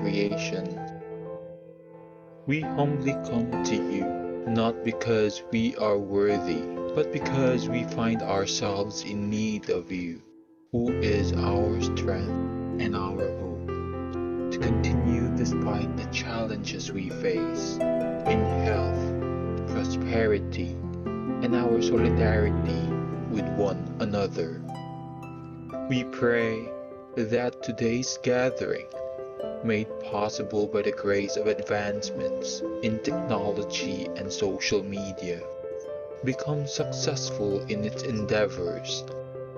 creation. We humbly come to you, not because we are worthy, but because we find ourselves in need of you, who is our strength and our hope, to continue despite the challenges we face in health, prosperity, and our solidarity with one another. We pray that today's gathering, made possible by the grace of advancements in technology and social media, becomes successful in its endeavors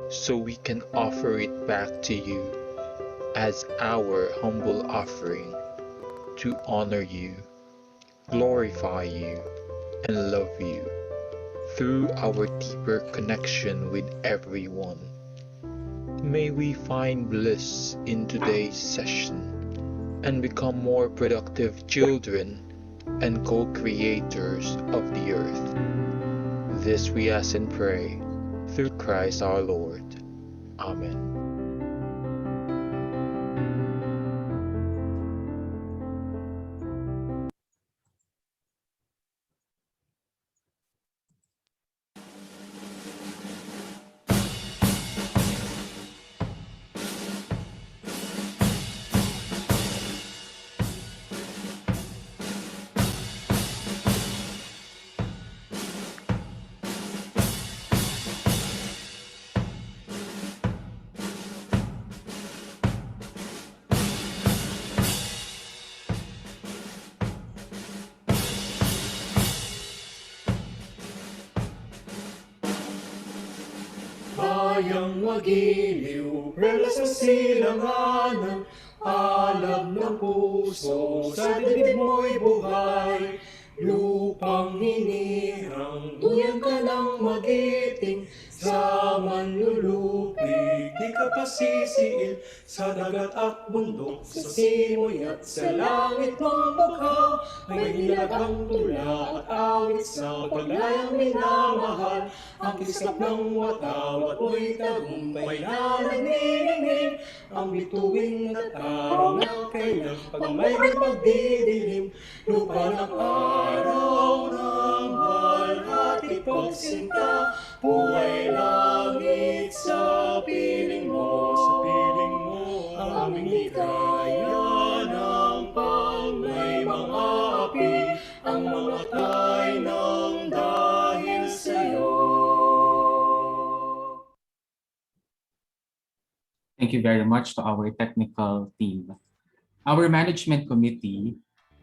so we can offer it back to you as our humble offering to honor you, glorify you, and love you through our deeper connection with everyone. May we find bliss in today's session and become more productive children and co-creators of the earth. This we ask and pray through Christ our Lord. Amen. Bayang magiliw, rela sa silanganan, alab ng puso, sa dibdib mo'y buhay. Lupang hinirang, duyan ka ng magiting, sa manlulupig, di ka pasisiil, sa dagat at bundok, sa simoy at sa langit mong bughaw. May nilagang tula at awit sa paglayang minamahal, ang kislap ng wataw at mo'y tagumpay na nagniningning, ang bituin at araw na kailang pagmamayroong pagdidilim, lupa ng araw ng walhati pagsinta, buhay langit sa piling mo, ang aming likaya ng pangmay mga api, ang mga tay ng dahil sa'yo. Thank you very much to our technical team. Our management committee,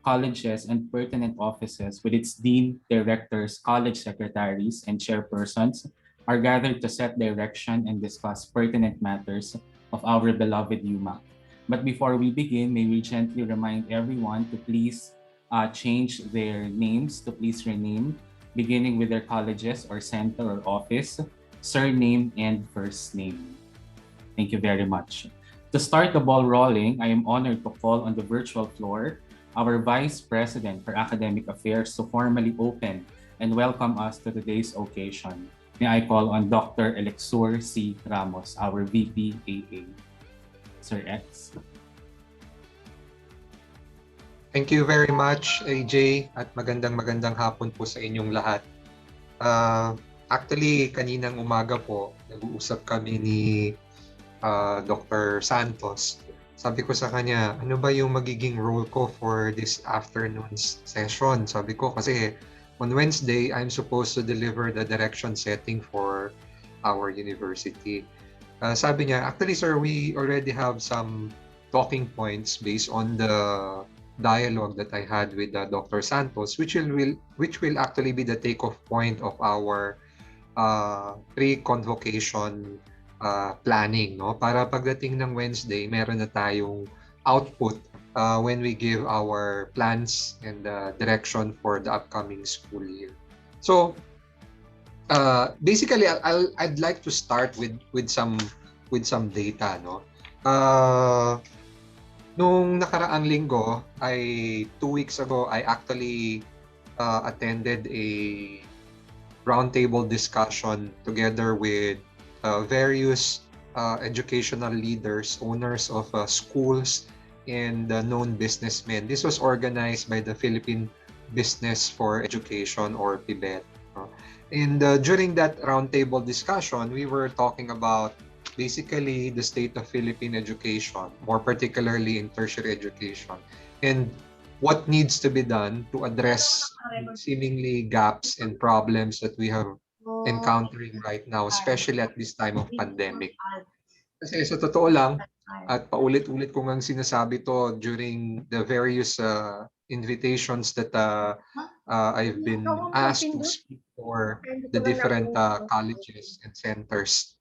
colleges, and pertinent offices with its dean, directors, college secretaries, and chairpersons are gathered to set direction and discuss pertinent matters of our beloved UMAC. But before we begin, may we gently remind everyone to please change their names to please rename, beginning with their colleges or center or office, surname, and first name. Thank you very much. To start the ball rolling, I am honored to call on the virtual floor our Vice President for Academic Affairs to formally open and welcome us to today's occasion. May I call on Dr. Elexur C. Ramos, our VP AA. Sir X. Thank you very much, AJ, at magandang hapon po sa inyong lahat. Actually, kaninang umaga po, nag-uusap kami ni Dr. Santos. Sabi ko sa kanya, ano ba yung magiging role ko for this afternoon's session? Sabi ko, kasi on Wednesday, I'm supposed to deliver the direction setting for our university. Sabi niya, actually sir, we already have some talking points based on the dialogue that I had with Dr. Santos, which will actually be the take-off point of our pre-convocation planning, no? Para pagdating ng Wednesday, meron na tayong output when we give our plans and direction for the upcoming school year. So basically, I'd like to start with some data, no? Nung nakaraang linggo, 2 weeks ago, I actually attended a roundtable discussion together with various educational leaders, owners of schools, and known businessmen. This was organized by the Philippine Business for Education, or PIBET. And during that roundtable discussion, we were talking about basically the state of Philippine education, more particularly in tertiary education, and what needs to be done to address seemingly gaps and problems that we have encountering right now, especially at this time of pandemic. Kasi sa totoo lang, at paulit-ulit ko ngang sinasabi to during the various invitations that I've been asked to speak for the different colleges and centers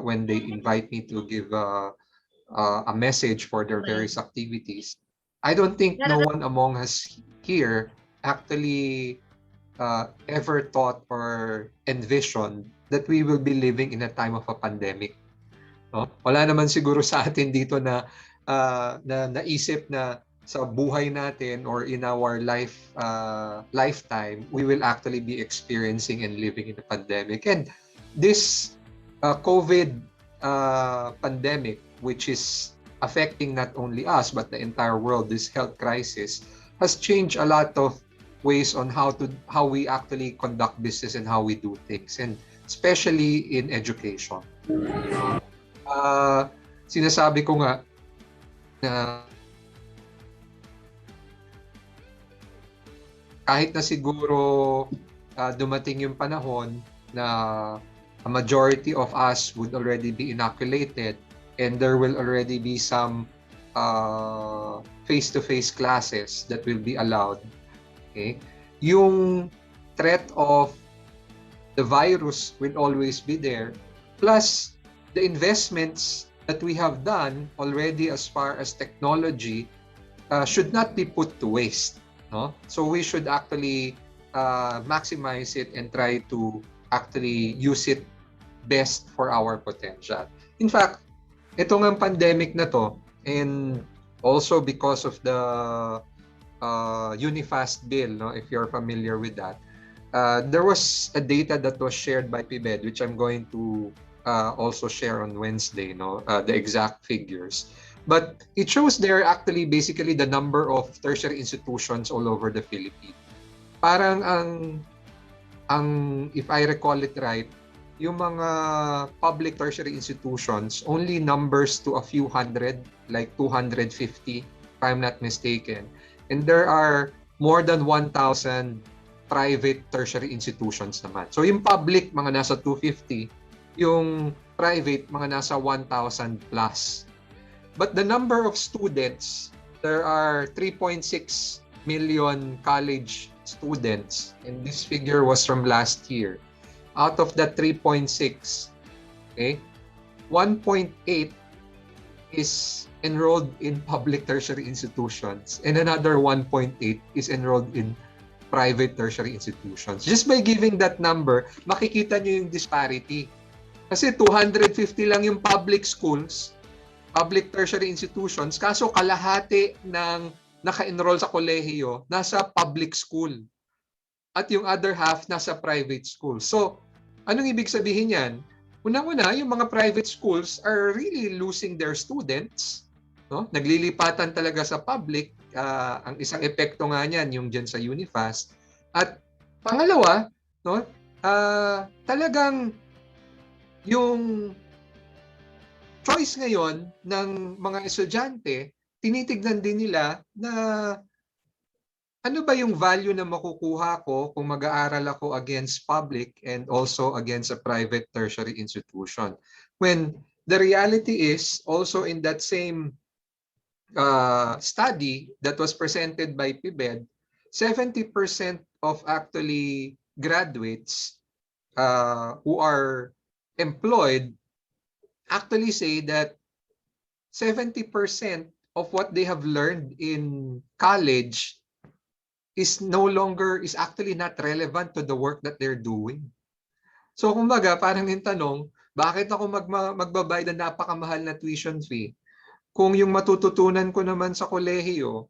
when they invite me to give a message for their various activities. I don't think no one among us here actually ever thought or envisioned that we will be living in a time of a pandemic. No? Wala naman siguro sa atin dito na na naisip na sa buhay natin or in our lifetime, we will actually be experiencing and living in a pandemic. And this COVID pandemic, which is affecting not only us but the entire world, this health crisis, has changed a lot of ways on how we actually conduct business and how we do things, and especially in education. Sinasabi ko nga na kahit na siguro dumating yung panahon na a majority of us would already be inoculated and there will already be some face-to-face classes that will be allowed. Okay? Yung threat of the virus will always be there. Plus, the investments that we have done already as far as technology should not be put to waste. No? So we should actually maximize it and try to actually use it best for our potential. In fact, ito ng pandemic na to, and also because of the Unifast bill, no, if you're familiar with that, there was a data that was shared by PIBED, which I'm going to also share on Wednesday, no, the exact figures. But it shows there actually basically the number of tertiary institutions all over the Philippines. Parang ang if I recall it right, yung mga public tertiary institutions only numbers to a few hundred, like 250 if I'm not mistaken. And there are more than 1,000 private tertiary institutions naman. So yung public mga nasa 250, yung private mga nasa 1,000 plus. But the number of students, there are 3.6 million college students, and this figure was from last year. Out of that 3.6, okay, 1.8 is enrolled in public tertiary institutions, and another 1.8 is enrolled in private tertiary institutions. Just by giving that number, makikita nyo yung disparity. Kasi 250 lang yung public schools, public tertiary institutions, kaso kalahati ng naka-enroll sa kolehiyo nasa public school. At yung other half nasa private school. So, anong ibig sabihin yan? Unang-una, yung mga private schools are really losing their students. No? Naglilipatan talaga sa public. Ang isang epekto nga niyan, yung dyan sa Unifast. At pangalawa, no? Talagang yung choice ngayon ng mga estudyante, tinitignan din nila na ano ba yung value na makukuha ko kung mag-aaral ako against public and also against a private tertiary institution. When the reality is also in that same study that was presented by PIBED, 70% of actually graduates who are employed actually say that 70% of what they have learned in college is actually not relevant to the work that they're doing. So kumbaga, parang yung tanong, bakit ako magbabayad ng napakamahal na tuition fee kung yung matututunan ko naman sa kolehiyo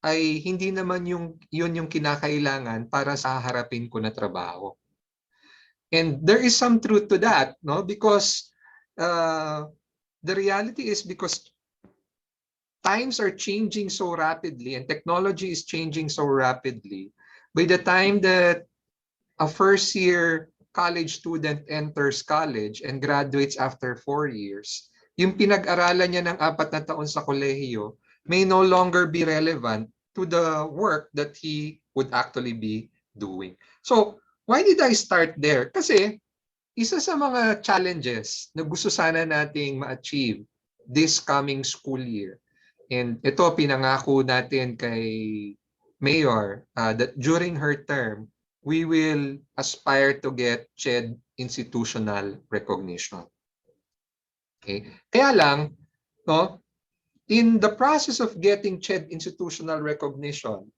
ay hindi naman yun yung kinakailangan para sa harapin ko na trabaho. And there is some truth to that, no? Because the reality is because times are changing so rapidly and technology is changing so rapidly. By the time that a first-year college student enters college and graduates after 4 years, yung pinag-aralan niya ng 4 na taon sa kolehiyo may no longer be relevant to the work that he would actually be doing. So, why did I start there? Kasi isa sa mga challenges na gusto sana nating ma-achieve this coming school year, and ito pinangako natin kay Mayor that during her term, we will aspire to get CHED institutional recognition. Okay? Kaya lang, no, in the process of getting CHED institutional recognition,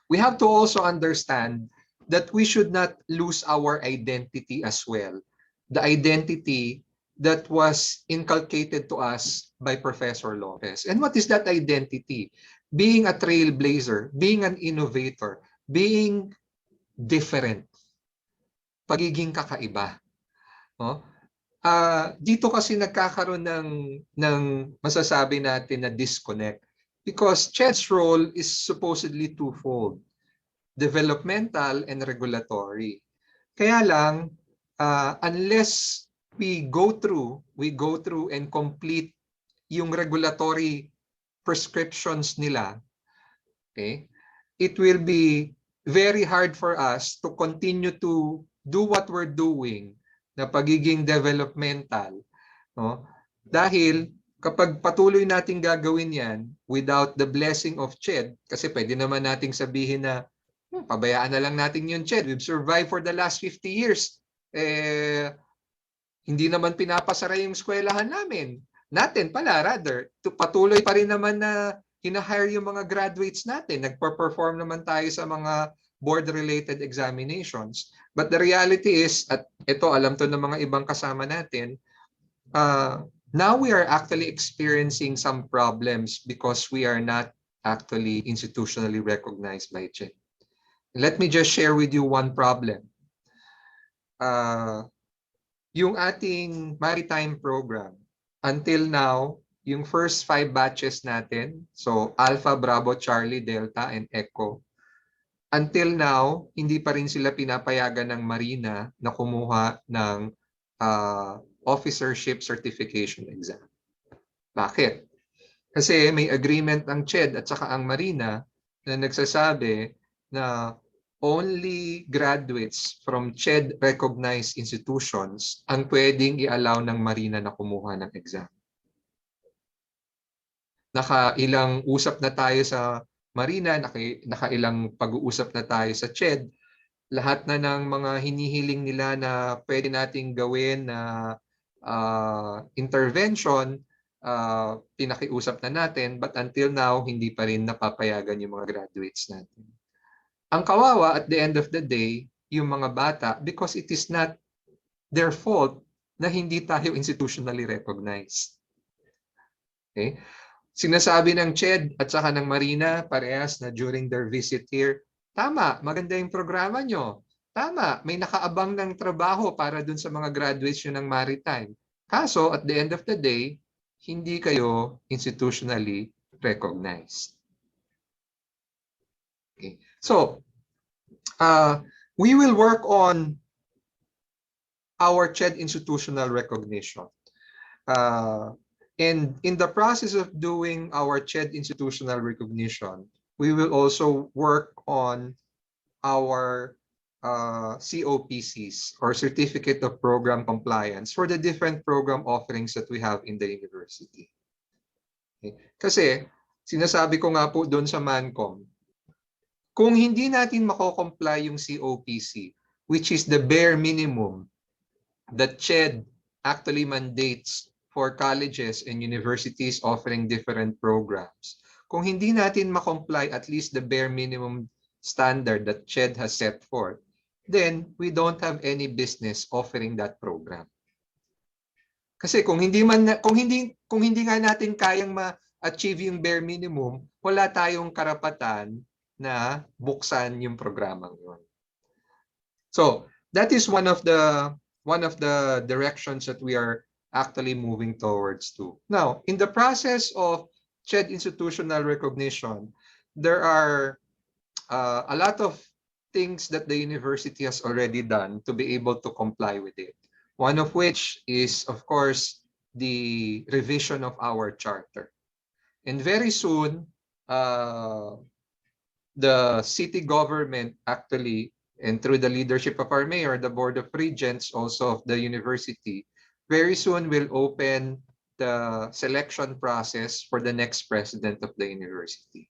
we have to also understand that we should not lose our identity as well. The identity that was inculcated to us by Professor Lopez. And what is that identity? Being a trailblazer, being an innovator, being different, pagiging kakaiba. No? Dito kasi nagkakaroon ng masasabi natin na disconnect because CHED's role is supposedly twofold, developmental and regulatory. Kaya lang, unless we go through and complete yung regulatory prescriptions nila, okay, it will be very hard for us to continue to do what we're doing na pagiging developmental, no? Dahil kapag patuloy nating gagawin yan without the blessing of CHED, kasi pwede naman nating sabihin na pabayaan na lang natin yung CHED. We've survived for the last 50 years. Hindi naman pinapasara yung eskwelahan namin. Natin pala, rather, patuloy pa rin naman na hina-hire yung mga graduates natin. Nagpa-perform naman tayo sa mga board-related examinations. But the reality is, at ito alam to ng mga ibang kasama natin, now we are actually experiencing some problems because we are not actually institutionally recognized by CHED. Let me just share with you one problem. Yung ating maritime program, until now, yung first 5 batches natin, so Alpha, Bravo, Charlie, Delta, and Echo, until now, hindi pa rin sila pinapayagan ng Marina na kumuha ng officership certification exam. Bakit? Kasi may agreement ang CHED at saka ang Marina na nagsasabi na only graduates from CHED-recognized institutions ang pwedeng i-allow ng Marina na kumuha ng exam. Nakailang usap na tayo sa Marina, nakailang pag-uusap na tayo sa CHED. Lahat na ng mga hinihiling nila na pwede nating gawin na intervention, pinakiusap na natin, but until now, hindi pa rin napapayagan yung mga graduates natin. Ang kawawa at the end of the day, yung mga bata, because it is not their fault na hindi tayo institutionally recognized. Okay? Sinasabi ng CHED at saka ng Marina, parehas na during their visit here, tama, maganda yung programa nyo. Tama, may nakaabang ng trabaho para dun sa mga graduates nyo ng maritime. Kaso, at the end of the day, hindi kayo institutionally recognized. Okay. So, we will work on our CHED institutional recognition. And in the process of doing our CHED institutional recognition, we will also work on our COPCs or Certificate of Program Compliance for the different program offerings that we have in the university. Okay. Kasi sinasabi ko nga po doon sa MANCOM, kung hindi natin mako-comply yung COPC, which is the bare minimum that CHED actually mandates for colleges and universities offering different programs, kung hindi natin makomply at least the bare minimum standard that CHED has set forth, then we don't have any business offering that program. Kasi kung hindi nga natin kayang ma-achieve yung bare minimum, wala tayong karapatan na buksan yung programang yun. So, that is one of the directions that we are actually moving towards to. Now, in the process of CHED institutional recognition, there are a lot of things that the university has already done to be able to comply with it. One of which is, of course, the revision of our charter. And very soon, the city government actually, and through the leadership of our mayor, the board of regents also of the university, very soon will open the selection process for the next president of the university.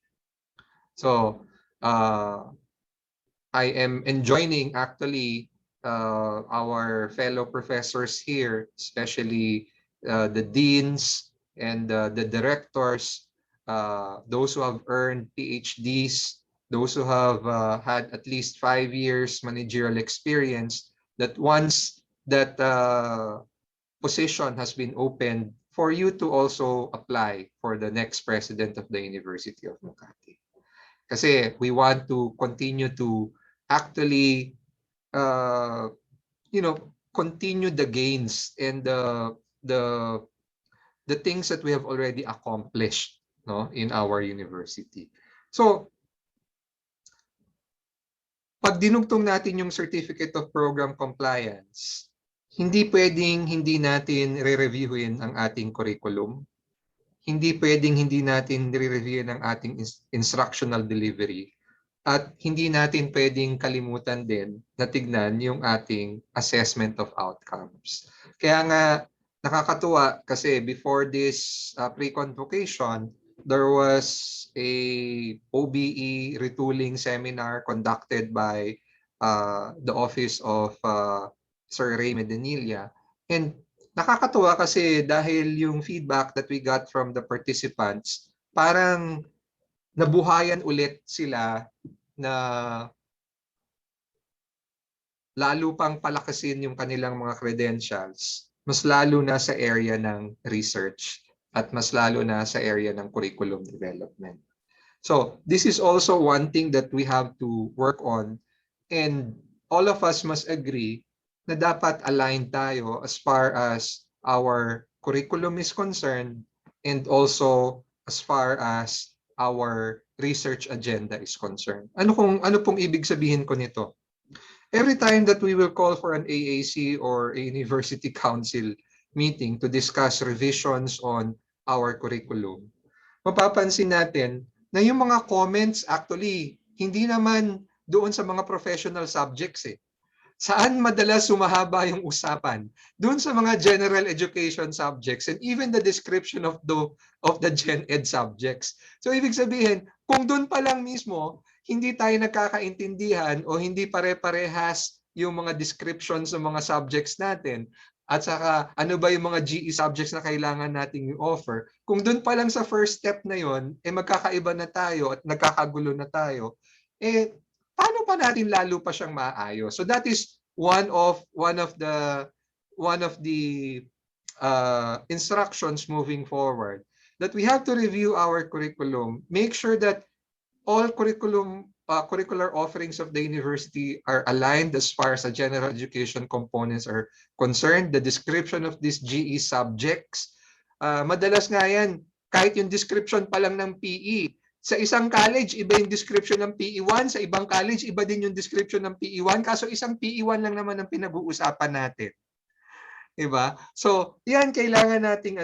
So I am enjoining actually our fellow professors here, especially the deans and the directors, those who have earned PhDs, those who have had at least 5 years managerial experience, that once that position has been opened, for you to also apply for the next president of the University of Makati. Kasi we want to continue to actually, uh, continue the gains and the the things that we have already accomplished, no, in our university. So, pag dinugtong natin yung Certificate of Program Compliance, hindi pwedeng hindi natin re-reviewin ang ating curriculum. Hindi pwedeng hindi natin re-reviewin ang ating instructional delivery. At hindi natin pwedeng kalimutan din na tignan yung ating assessment of outcomes. Kaya nga nakakatuwa kasi before this pre-convocation, there was a OBE retooling seminar conducted by the office of Sir Ray Medenilla. And nakakatuwa kasi dahil yung feedback that we got from the participants, parang nabuhayan ulit sila na lalo pang palakasin yung kanilang mga credentials, mas lalo na sa area ng research at mas lalo na sa area ng curriculum development. So this is also one thing that we have to work on, and all of us must agree na dapat aligned tayo as far as our curriculum is concerned and also as far as our research agenda is concerned. Ano pong ibig sabihin ko nito? Every time that we will call for an AAC or a university council meeting to discuss revisions on our curriculum, mapapansin natin na yung mga comments actually hindi naman doon sa mga professional subjects eh. Saan madalas sumahaba yung usapan? Doon sa mga general education subjects and even the description of the gen ed subjects. So ibig sabihin, kung doon pa lang mismo, hindi tayo nagkakaintindihan o hindi pare-parehas yung mga descriptions ng mga subjects natin, at saka ano ba yung mga GE subjects na kailangan nating i-offer, kung doon pa lang sa first step na yon, magkakaiba na tayo at nagkakagulo na tayo, paano pa natin lalo pa siyang maayos? So that is one of the instructions moving forward, that we have to review our curriculum, make sure that all curricular offerings of the university are aligned as far as the general education components are concerned, the description of these GE subjects. Madalas nga yan, kahit yung description pa lang ng PE, sa isang college, iba yung description ng PE1. Sa ibang college, iba din yung description ng PE1. Kaso isang PE1 lang naman ang pinag-uusapan natin. Diba? So, yan, kailangan nating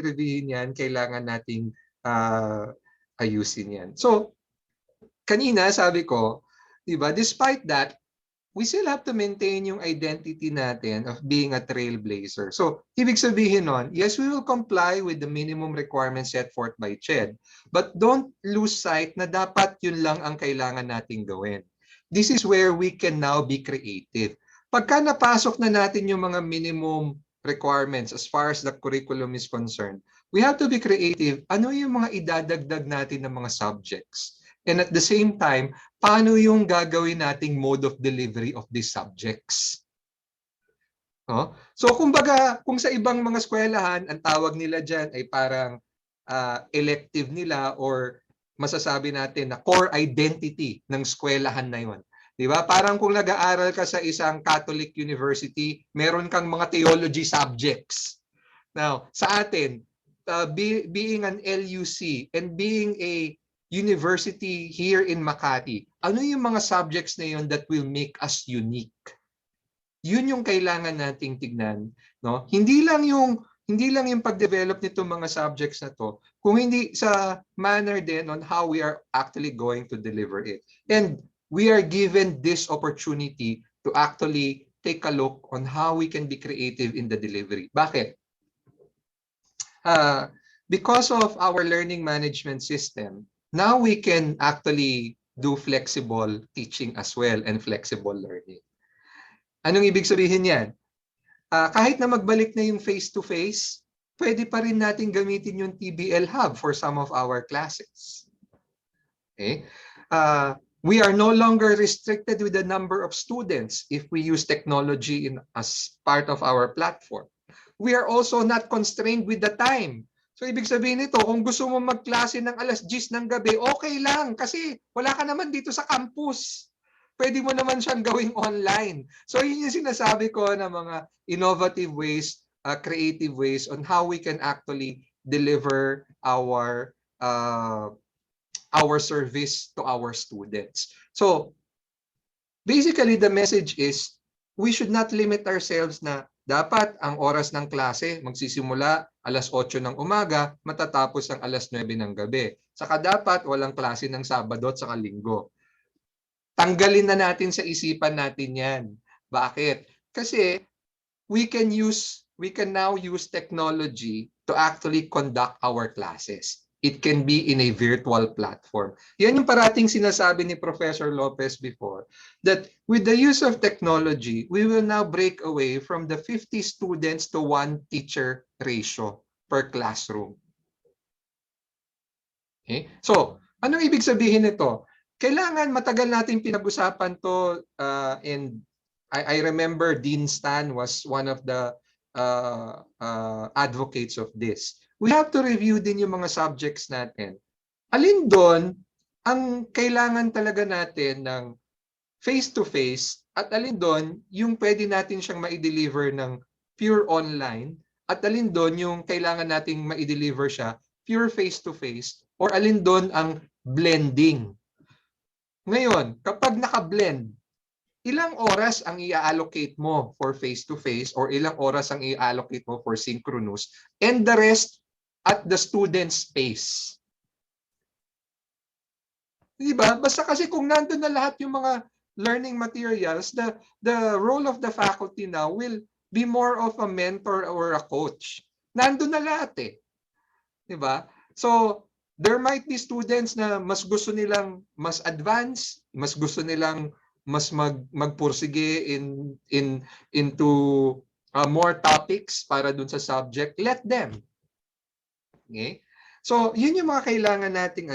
reviewin yan, kailangan nating ayusin yan. So, kanina sabi ko, diba, despite that, we still have to maintain yung identity natin of being a trailblazer. So, ibig sabihin nun, yes, we will comply with the minimum requirements set forth by CHED, but don't lose sight na dapat yun lang ang kailangan nating gawin. This is where we can now be creative. Pagka napasok na natin yung mga minimum requirements as far as the curriculum is concerned, we have to be creative. Ano yung mga idadagdag natin ng mga subjects? And at the same time, paano yung gagawin nating mode of delivery of these subjects? No? So kumbaga, kung sa ibang mga eskwelahan, ang tawag nila dyan ay parang elective nila, or masasabi natin na core identity ng eskwelahan na yun. Diba? Parang kung nag-aaral ka sa isang Catholic university, meron kang mga theology subjects. Now, sa atin, being an LUC and being a university here in Makati, ano yung mga subjects na yun that will make us unique? Yun yung kailangan nating tignan, no? Hindi lang yung pag-develop nitong mga subjects na to, kung hindi sa manner din on how we are actually going to deliver it. And we are given this opportunity to actually take a look on how we can be creative in the delivery. Bakit? Because of our learning management system, now we can actually do flexible teaching as well and flexible learning. Anong ibig sabihin yan? Kahit na magbalik na yung face-to-face, pwede pa rin natin gamitin yung TBL Hub for some of our classes. Okay? We are no longer restricted with the number of students if we use technology as part of our platform. We are also not constrained with the time. So ibig sabihin nito, kung gusto mo magklase ng alas 10 ng gabi, okay lang kasi wala ka naman dito sa campus. Pwede mo naman siyang gawing online. So yun yung sinasabi ko na mga innovative ways, creative ways on how we can actually deliver our service to our students. So basically the message is we should not limit ourselves na dapat ang oras ng klase magsisimula alas 8 ng umaga, matatapos ang alas 9 ng gabi. Saka dapat walang klase ng Sabado at saka Linggo. Tanggalin na natin sa isipan natin yan. Bakit? Kasi we can now use technology to actually conduct our classes. It can be in a virtual platform. Yan yung parating sinasabi ni Professor Lopez before, that with the use of technology, we will now break away from the 50 students to 1 teacher ratio per classroom. Okay? So, anong ibig sabihin nito? Kailangan matagal natin pinag-usapan to, and I remember Dean Stan was one of the advocates of this. We have to review din yung mga subjects natin. Alin doon ang kailangan talaga natin ng face-to-face at alin doon yung pwede natin siyang ma-deliver ng pure online at alin doon yung kailangan nating ma-deliver siya pure face-to-face or alin doon ang blending. Ngayon, kapag naka-blend, ilang oras ang i-allocate mo for face-to-face or ilang oras ang i-allocate mo for synchronous and the rest at the student's pace. Diba? Basta kasi kung nandun na lahat yung mga learning materials, the role of the faculty now will be more of a mentor or a coach. Nandun na lahat eh. Diba? So, there might be students na mas gusto nilang mas advanced, mas gusto nilang mas magpursige into more topics para dun sa subject. Let them. Okay? So, yun yung mga kailangan nating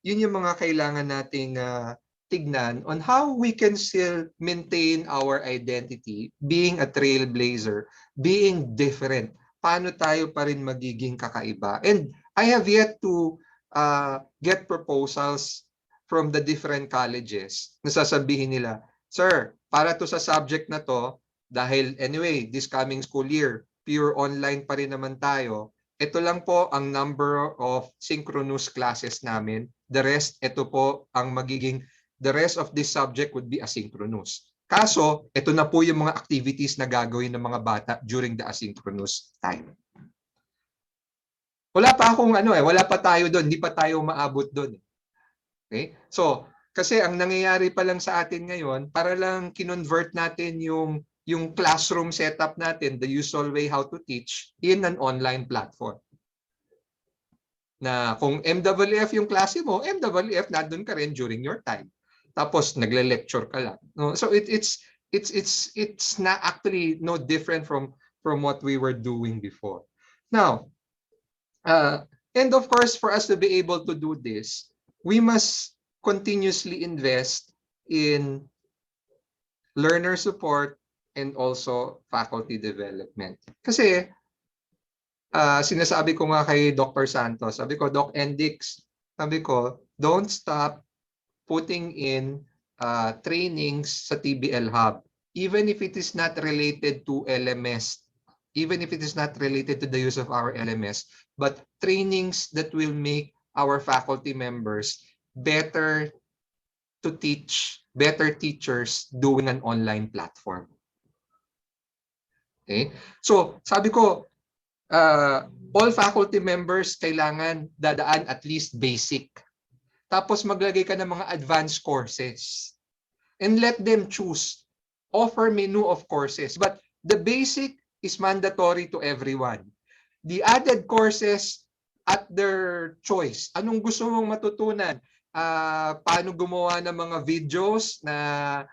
yun yung mga kailangan nating tignan on how we can still maintain our identity, being a trailblazer, being different. Paano tayo pa rin magiging kakaiba? And I have yet to get proposals from the different colleges na sasabihin nila, sir, para to sa subject na to, dahil anyway, this coming school year, pure online pa rin naman tayo, ito lang po ang number of synchronous classes namin. The rest, ito po ang magiging, the rest of this subject would be asynchronous. Kaso, ito na po yung mga activities na gagawin ng mga bata during the asynchronous time. Wala pa akong wala pa tayo doon, hindi pa tayo maabot doon. Okay? So, kasi ang nangyayari pa lang sa atin ngayon, para lang kinonvert natin yung classroom setup natin, the usual way how to teach, in an online platform. Na kung MWF yung klase mo, MWF nandun ka rin during your time. Tapos nagle-lecture ka lang. No? So it's not actually no different from what we were doing before. Now, and of course, for us to be able to do this, we must continuously invest in learner support and also faculty development. Kasi sinasabi ko nga kay Dr. Santos, sabi ko, Doc Endix, sabi ko, don't stop putting in trainings sa TBL Hub, even if it is not related to LMS even if it is not related to the use of our LMS, but trainings that will make our faculty members better to teach, better teachers doing an online platform. Okay? So, sabi ko, all faculty members kailangan dadaan at least basic. Tapos maglagay ka ng mga advanced courses. And let them choose. Offer menu of courses. But the basic is mandatory to everyone. The added courses at their choice. Anong gusto mong matutunan? Paano gumawa ng mga videos na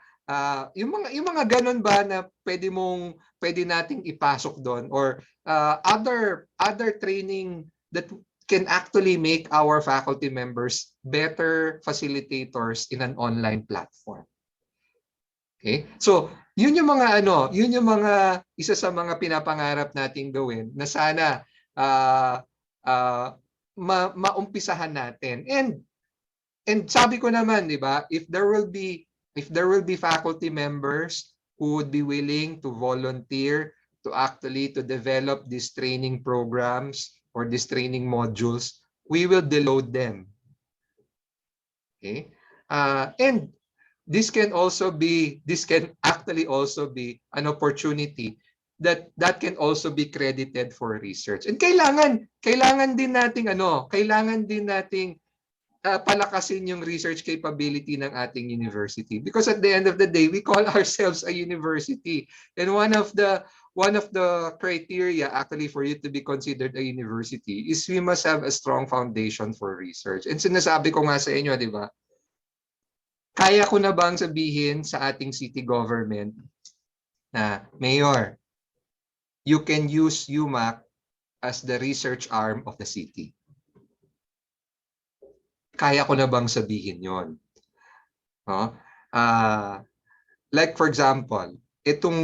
yung mga ganun ba na pwede nating ipasok doon, or other training that can actually make our faculty members better facilitators in an online platform. Okay? So, yun yung mga isa sa mga pinapangarap nating gawin na sana maumpisahan natin. And sabi ko naman, 'di ba, if there will be faculty members who would be willing to volunteer to develop these training programs or these training modules, we will deload them. Okay? And this can actually also be an opportunity that can also be credited for research. And kailangan din nating palakasin yung research capability ng ating university, because at the end of the day we call ourselves a university, and one of the criteria actually for you to be considered a university is we must have a strong foundation for research. And sinasabi ko nga sa inyo, di ba, kaya ko na bang sabihin sa ating city government na, Mayor, you can use UMAC as the research arm of the city? Kaya ko na bang sabihin yon? No? Like for example, itong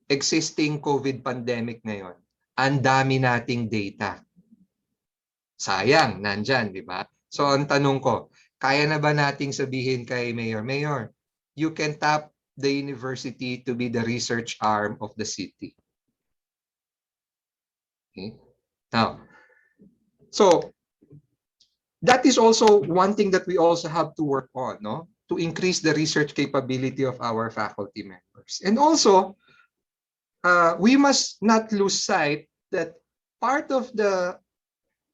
existing COVID pandemic ngayon, ang dami nating data. Sayang, nandyan, di ba? So ang tanong ko, kaya na ba nating sabihin kay Mayor, Mayor, you can tap the university to be the research arm of the city? Okay? Now, so that is also one thing that we also have to work on, no? To increase the research capability of our faculty members. And also, we must not lose sight that part of the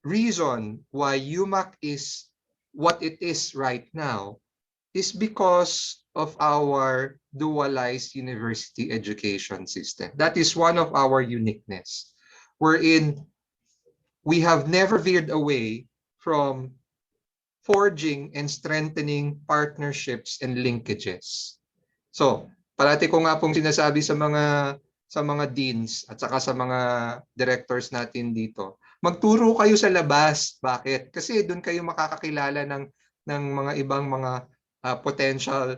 reason why UMAC is what it is right now is because of our dualized university education system. That is one of our uniqueness, wherein we have never veered away from forging and strengthening partnerships and linkages. So, parati ko nga pong sinasabi sa mga deans at saka sa mga directors natin dito, magturo kayo sa labas. Bakit? Kasi doon kayo makakakilala ng mga ibang mga potential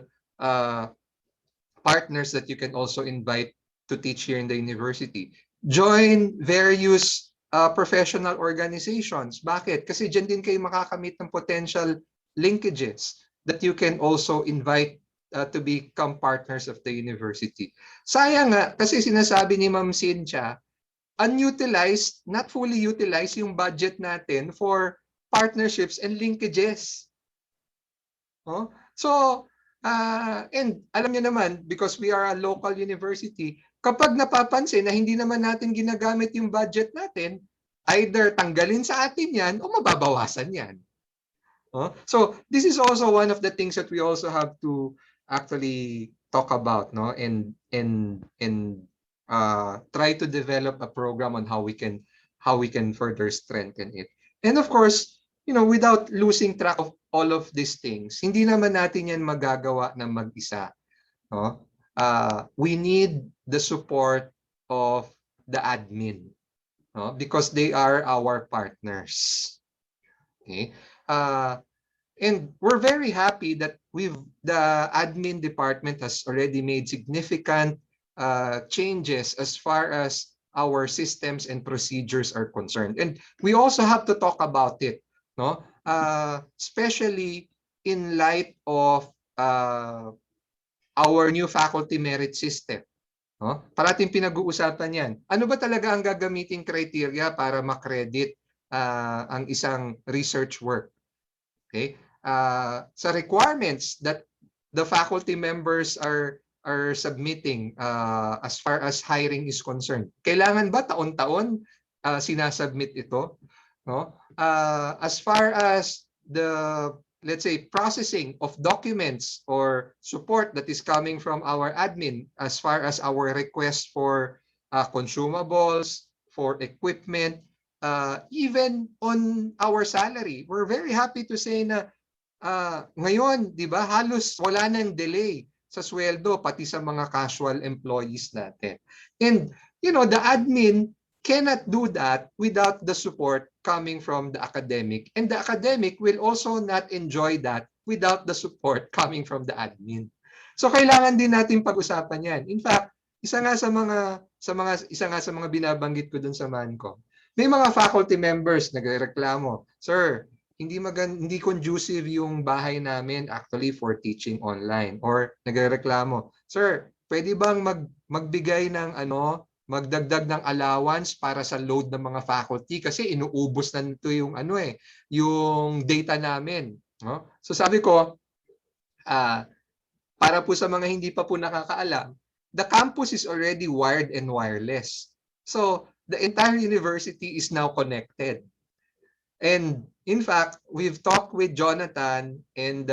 partners that you can also invite to teach here in the university. Join various professional organizations. Bakit? Kasi dyan din kayo makakamit ng potential linkages that you can also invite to become partners of the university. Sayang nga, kasi sinasabi ni Ma'am Cynthia, unutilized, not fully utilized yung budget natin for partnerships and linkages. Oh? So, and alam niyo naman, because we are a local university, kapag napapansin na hindi naman natin ginagamit yung budget natin, either tanggalin sa atin yan o mababawasan yan. So this is also one of the things that we also have to actually talk about, no? And try to develop a program on how we can further strengthen it. And of course, without losing track of all of these things, hindi naman natin yan magagawa ng mag-isa. No? We need the support of the admin, no? Because they are our partners. Okay? And we're very happy that the admin department has already made significant changes as far as our systems and procedures are concerned. And we also have to talk about it, no? Especially in light of our new faculty merit system. No? Parating pinag-uusapan yan. Ano ba talaga ang gagamiting criteria para makredit ang isang research work? Okay? Sa requirements that the faculty members are submitting as far as hiring is concerned. Kailangan ba taon-taon sinasubmit ito? No? As far as the, let's say, processing of documents or support that is coming from our admin as far as our request for consumables, for equipment, even on our salary. We're very happy to say na ngayon, 'di ba, halos wala nang delay sa sweldo pati sa mga casual employees natin. And the admin cannot do that without the support coming from the academic. And the academic will also not enjoy that without the support coming from the admin. So kailangan din natin pag-usapan 'yan. In fact, isa nga sa mga binabanggit ko dun sa MANCO. May mga faculty members nagrereklamo, "Sir, hindi conducive yung bahay namin actually for teaching online." Or nagrereklamo, "Sir, pwede bang magbigay ng magdagdag ng allowance para sa load ng mga faculty kasi inuubos na nito yung data namin." No? So sabi ko, para po sa mga hindi pa po nakakaalam, the campus is already wired and wireless. So the entire university is now connected. And in fact, we've talked with Jonathan and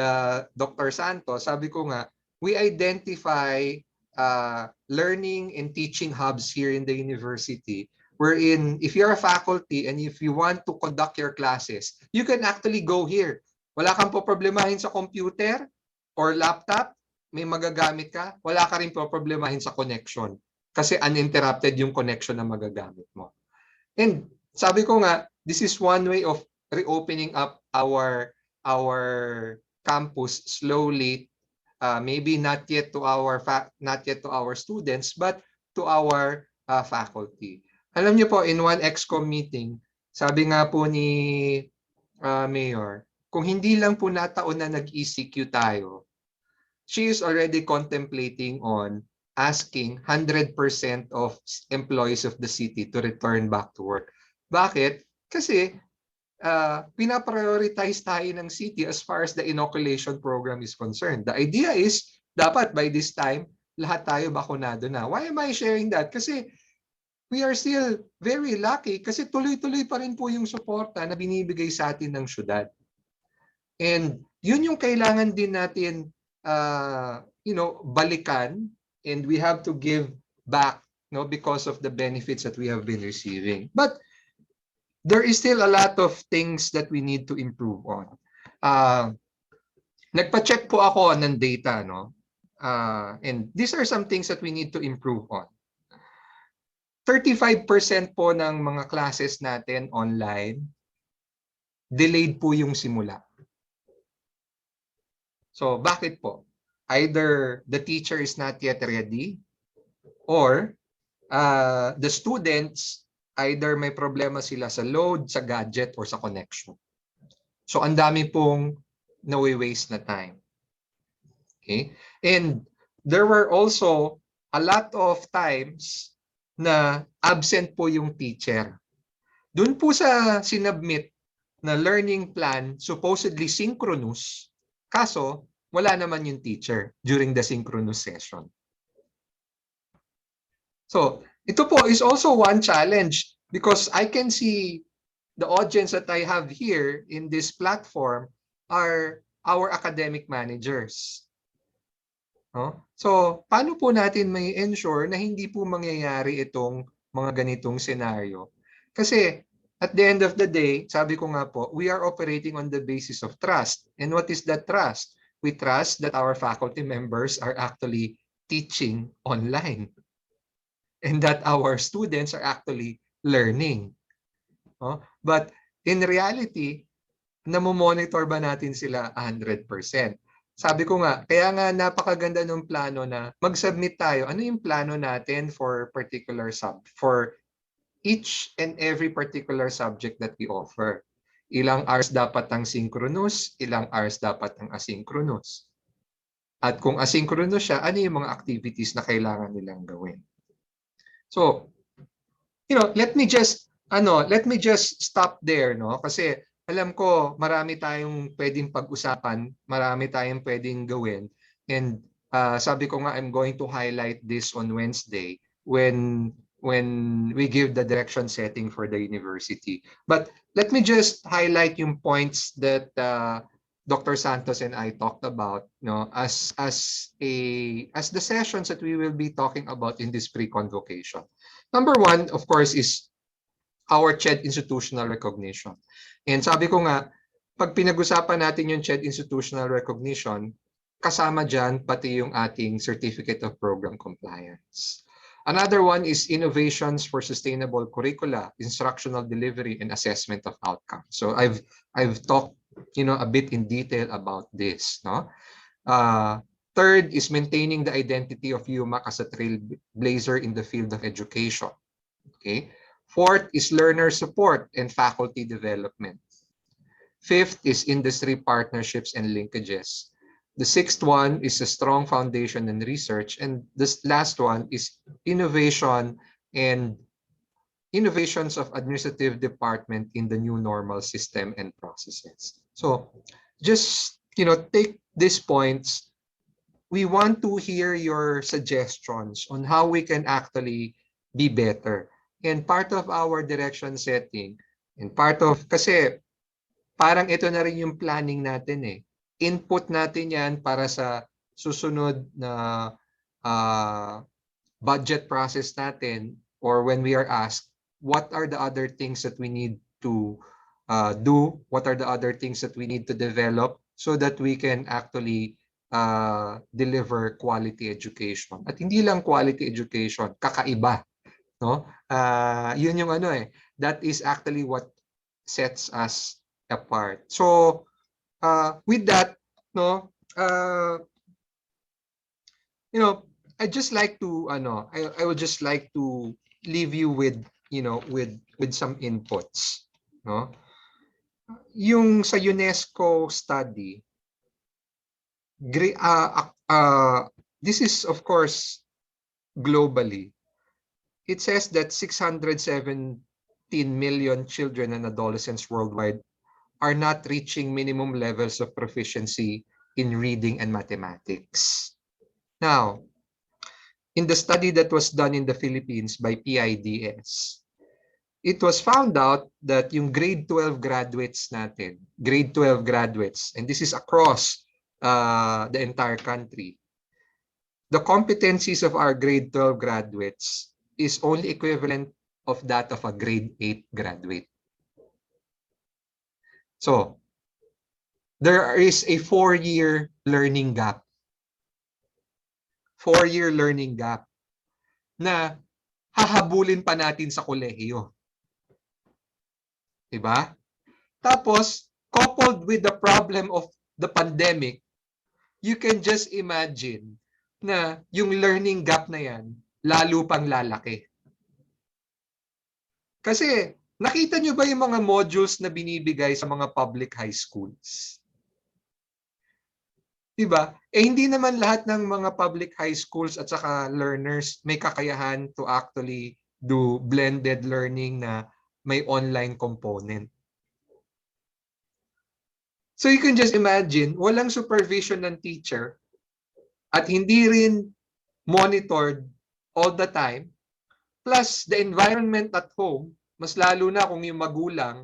Dr. Santos. Sabi ko nga, we identify learning and teaching hubs here in the university wherein if you're a faculty and if you want to conduct your classes, you can actually go here. Wala kang poproblemahin sa computer or laptop, may magagamit ka, wala ka rin poproblemahin sa connection kasi uninterrupted yung connection na magagamit mo. And sabi ko nga, this is one way of reopening up our campus slowly, maybe not yet to our students, but to our faculty. Alam niyo po, in one EXCOM meeting, sabi nga po ni Mayor, kung hindi lang po nataon na nag-ECQ tayo, she is already contemplating on asking 100% of employees of the city to return back to work. Bakit? Kasi pinaprioritize tayo ng city as far as the inoculation program is concerned. The idea is, dapat by this time, lahat tayo bakunado na. Why am I sharing that? Kasi we are still very lucky kasi tuloy-tuloy pa rin po yung suporta na binibigay sa atin ng syudad. And yun yung kailangan din natin balikan, and we have to give back because of the benefits that we have been receiving. But there is still a lot of things that we need to improve on. Nagpa-check po ako ng data, and these are some things that we need to improve on. 35% po ng mga classes natin online, delayed po yung simula. So bakit po? Either the teacher is not yet ready, or the students, either may problema sila sa load, sa gadget, or sa connection. So ang dami pong nawi-waste na time. Okay? And there were also a lot of times na absent po yung teacher. Doon po sa sinubmit na learning plan, supposedly synchronous, kaso wala naman yung teacher during the synchronous session. So ito po is also one challenge because I can see the audience that I have here in this platform are our academic managers. So, paano po natin may ensure na hindi po mangyayari itong mga ganitong senaryo? Kasi at the end of the day, sabi ko nga po, we are operating on the basis of trust. And what is that trust? We trust that our faculty members are actually teaching online and that our students are actually learning. But in reality, namomonitor ba natin sila 100%? Sabi ko nga, kaya nga napakaganda ng plano na mag-submit tayo. Ano yung plano natin for each and every particular subject that we offer? Ilang hours dapat ang synchronous, ilang hours dapat ang asynchronous. At kung asynchronous siya, ano yung mga activities na kailangan nilang gawin? So, let me just stop there, no? Kasi alam ko marami tayong pwedeng pag-usapan, marami tayong pwedeng gawin. And sabi ko nga, I'm going to highlight this on Wednesday when we give the direction setting for the university. But let me just highlight yung points that Dr. Santos and I talked about, no, as the sessions that we will be talking about in this pre-convocation. Number one, of course, is our CHED institutional recognition. And sabi ko nga, pag pinag-usapan natin yung CHED institutional recognition, kasama dyan pati yung ating Certificate of Program Compliance. Another one is innovations for sustainable curricula, instructional delivery, and assessment of outcomes. So I've talked, a bit in detail about this, no? Third is maintaining the identity of UMAC as a trailblazer in the field of education. Okay. Fourth is learner support and faculty development. Fifth is industry partnerships and linkages. The sixth one is a strong foundation in research. And this last one is innovation and innovations of administrative department in the new normal system and processes. So just, take these points. We want to hear your suggestions on how we can actually be better. And part of our direction setting, and kasi parang ito na rin yung planning natin eh. Input natin yan para sa susunod na budget process natin, or when we are asked, what are the other things that we need to do? What are the other things that we need to develop so that we can actually deliver quality education? At hindi lang quality education, kakaiba. No? Yun yung that is actually what sets us apart. So with that, no, I just like to I would just like to leave you with with some inputs, no? Yung sa UNESCO study, this is of course globally. It says that 617 million children and adolescents worldwide are not reaching minimum levels of proficiency in reading and mathematics. Now, in the study that was done in the Philippines by PIDS, it was found out that yung grade 12 graduates natin, and this is across the entire country, the competencies of our grade 12 graduates is only equivalent of that of a grade 8 graduate. So, there is a 4-year learning gap. 4-year learning gap na hahabulin pa natin sa kolehiyo. Diba? Tapos, coupled with the problem of the pandemic, you can just imagine na yung learning gap na yan, lalo pang lalaki. Kasi, nakita nyo ba yung mga modules na binibigay sa mga public high schools? Diba? Hindi naman lahat ng mga public high schools at saka learners may kakayahan to actually do blended learning na may online component. So you can just imagine, walang supervision ng teacher at hindi rin monitored all the time. Plus, the environment at home, mas lalo na kung yung magulang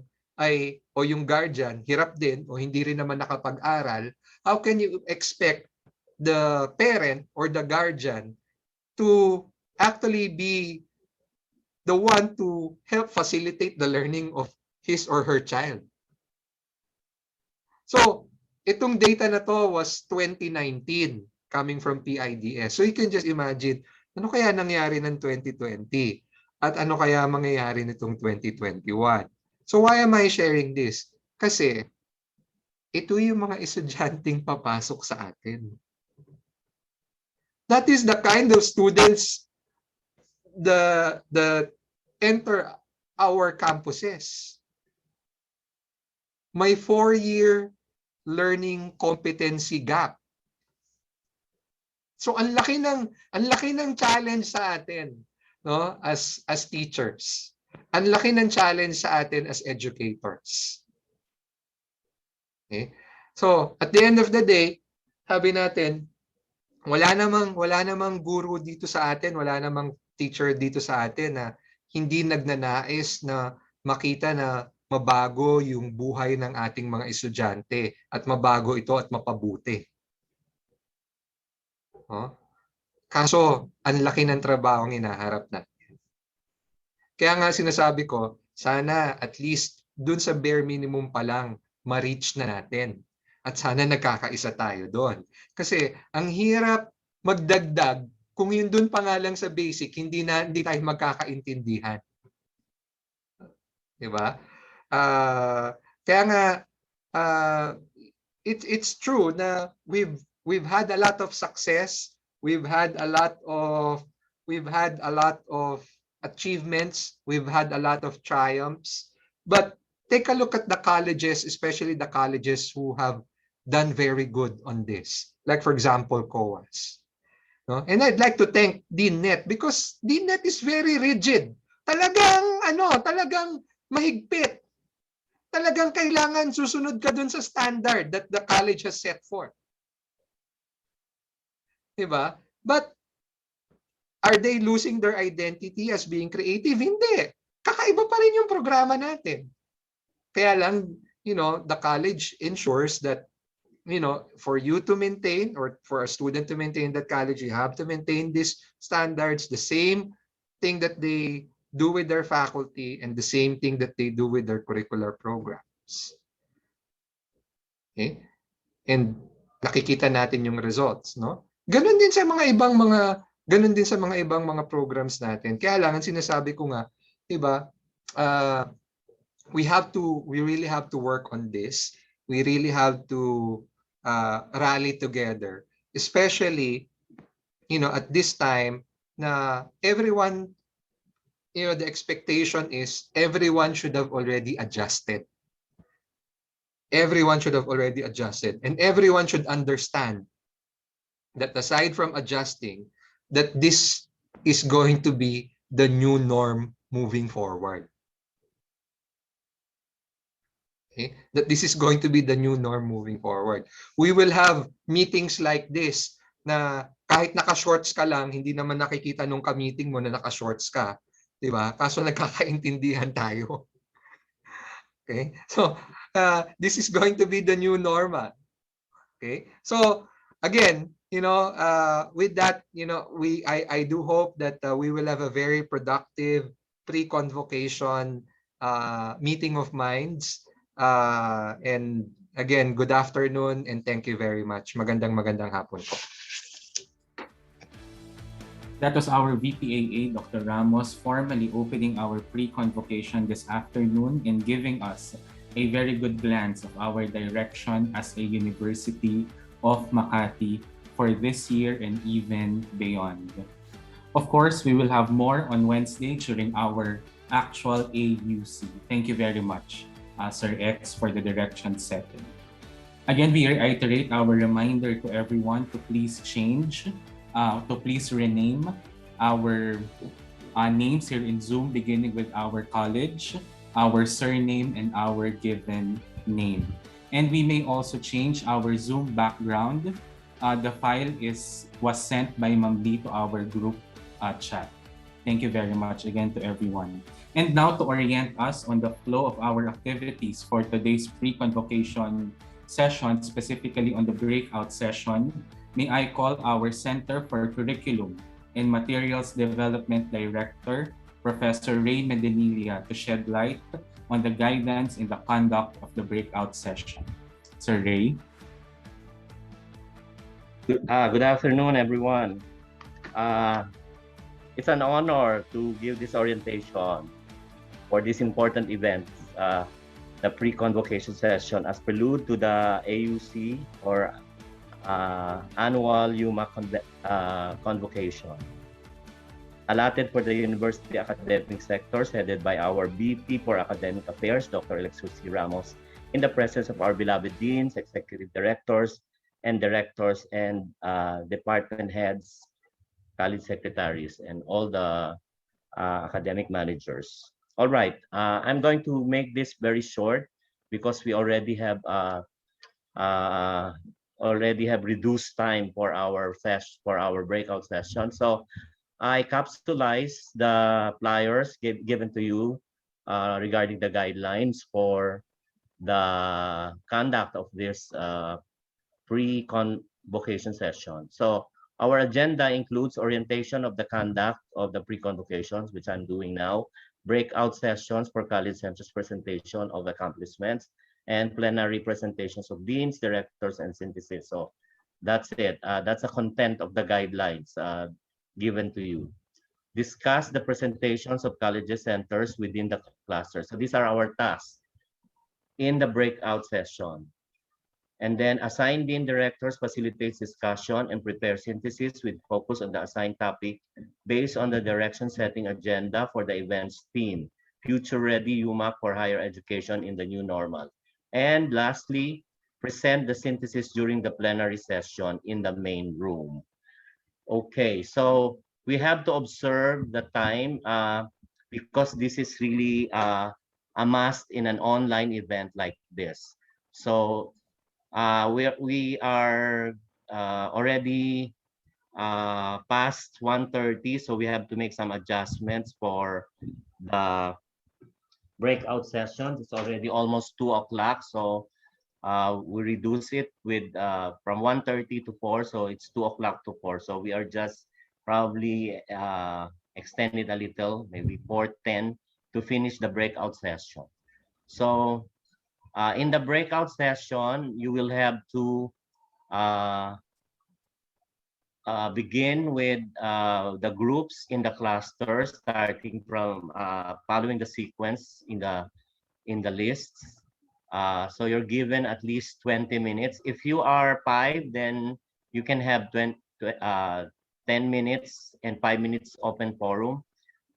o yung guardian, hirap din o hindi rin naman nakapag-aral, how can you expect the parent or the guardian to actually be the one to help facilitate the learning of his or her child? So, itong data na to was 2019 coming from PIDS. So you can just imagine, ano kaya nangyari ng 2020? At ano kaya mangyayari nitong 2021? So why am I sharing this? Kasi ito yung mga estudyanteng papasok sa atin. That is the kind of students that enter our campuses. May 4-year learning competency gap. So ang laki ng challenge sa atin. no, as teachers. Ang laki ng challenge sa atin as educators. Okay? So, at the end of the day, sabi natin, wala namang guru dito sa atin, wala namang teacher dito sa atin na hindi nagnanais na makita na mabago yung buhay ng ating mga estudyante at mabago ito at mapabuti. No? Kaso, ang laki ng trabaho ang hinaharap natin. Kaya nga sinasabi ko, sana at least dun sa bare minimum pa lang, ma-reach na natin. At sana nagkakaisa tayo doon. Kasi ang hirap magdagdag kung yun dun pa nga lang sa basic, hindi tayo magkakaintindihan. 'Di ba? Kaya nga uh, it's true na we've had a lot of success, we've had a lot of achievements, we've had a lot of triumphs, but take a look at the colleges, especially the colleges who have done very good on this, like for example COAS, no? And I'd like to thank Dean Net because Dean Net is very rigid, talagang mahigpit, talagang kailangan susunod ka dun sa standard that the college has set forth. Diba? But are they losing their identity as being creative? Hindi. Kakaiba pa rin yung programa natin. Kaya lang, the college ensures that, for you to maintain or for a student to maintain that college, you have to maintain these standards, the same thing that they do with their faculty and the same thing that they do with their curricular programs. Okay? And nakikita natin yung results, no? Ganun din sa mga ibang mga programs natin. Kaya lang ang sinasabi ko nga, 'di ba? We really have to work on this. We really have to rally together, especially at this time na everyone, the expectation is everyone should have already adjusted. Everyone should have already adjusted, and everyone should understand that aside from adjusting, that this is going to be the new norm moving forward. Okay? That this is going to be the new norm moving forward. We will have meetings like this na kahit naka-shorts ka lang, hindi naman nakikita nung ka-meeting mo na naka-shorts ka. Diba? Kaso nagkakaintindihan tayo. Okay? So, this is going to be the new normal. Okay? So, again, with that, I do hope that we will have a very productive pre-convocation meeting of minds. And again, good afternoon and thank you very much. Magandang hapon po. That was our VPAA, Dr. Ramos, formally opening our pre-convocation this afternoon and giving us a very good glance of our direction as a University of Makati for this year and even beyond. Of course, we will have more on Wednesday during our actual AUC. Thank you very much, Sir X, for the direction setting. Again, we reiterate our reminder to everyone to please to please rename our names here in Zoom, beginning with our college, our surname, and our given name. And we may also change our Zoom background. The file was sent by Ma'am Lee to our group chat. Thank you very much again to everyone. And now to orient us on the flow of our activities for today's pre-convocation session, specifically on the breakout session, may I call our Center for Curriculum and Materials Development Director, Professor Ray Medinilla, to shed light on the guidance in the conduct of the breakout session. Sir Ray. Good afternoon, everyone. It's an honor to give this orientation for this important event, the pre-convocation session, as prelude to the AUC or annual UMA convocation, allotted for the university academic sectors headed by our VP for Academic Affairs, Dr. Alexis Ramos, in the presence of our beloved deans, executive directors, and department heads, college secretaries, and all the academic managers. All right, I'm going to make this very short because we uh, already have reduced time for our breakout session. So I capsulize the flyers given to you regarding the guidelines for the conduct of this pre-convocation session. So our agenda includes orientation of the conduct of the pre-convocations, which I'm doing now, breakout sessions for college centers presentation of accomplishments, and plenary presentations of deans, directors, and synthesis. So that's it. That's the content of the guidelines given to you. Discuss the presentations of colleges centers within the cluster. So these are our tasks in the breakout session. And then assign dean directors facilitates discussion and prepare synthesis with focus on the assigned topic based on the direction setting agenda for the event's theme, future ready UMAC for higher education in the new normal. And lastly, present the synthesis during the plenary session in the main room. Okay, so we have to observe the time because this is really a must in an online event like this. So we are already past 1:30, so we have to make some adjustments for the breakout sessions. It's already almost 2 o'clock, so we reduce it with from 1:30 to 4, so it's 2 o'clock to 4. So we are just probably extended a little, maybe 4:10 to finish the breakout session. So in the breakout session, you will have to uh, begin with the groups in the clusters, starting from following the sequence in the lists. So you're given at least 20 minutes. If you are 5, then you can have 10 minutes and 5 minutes open forum.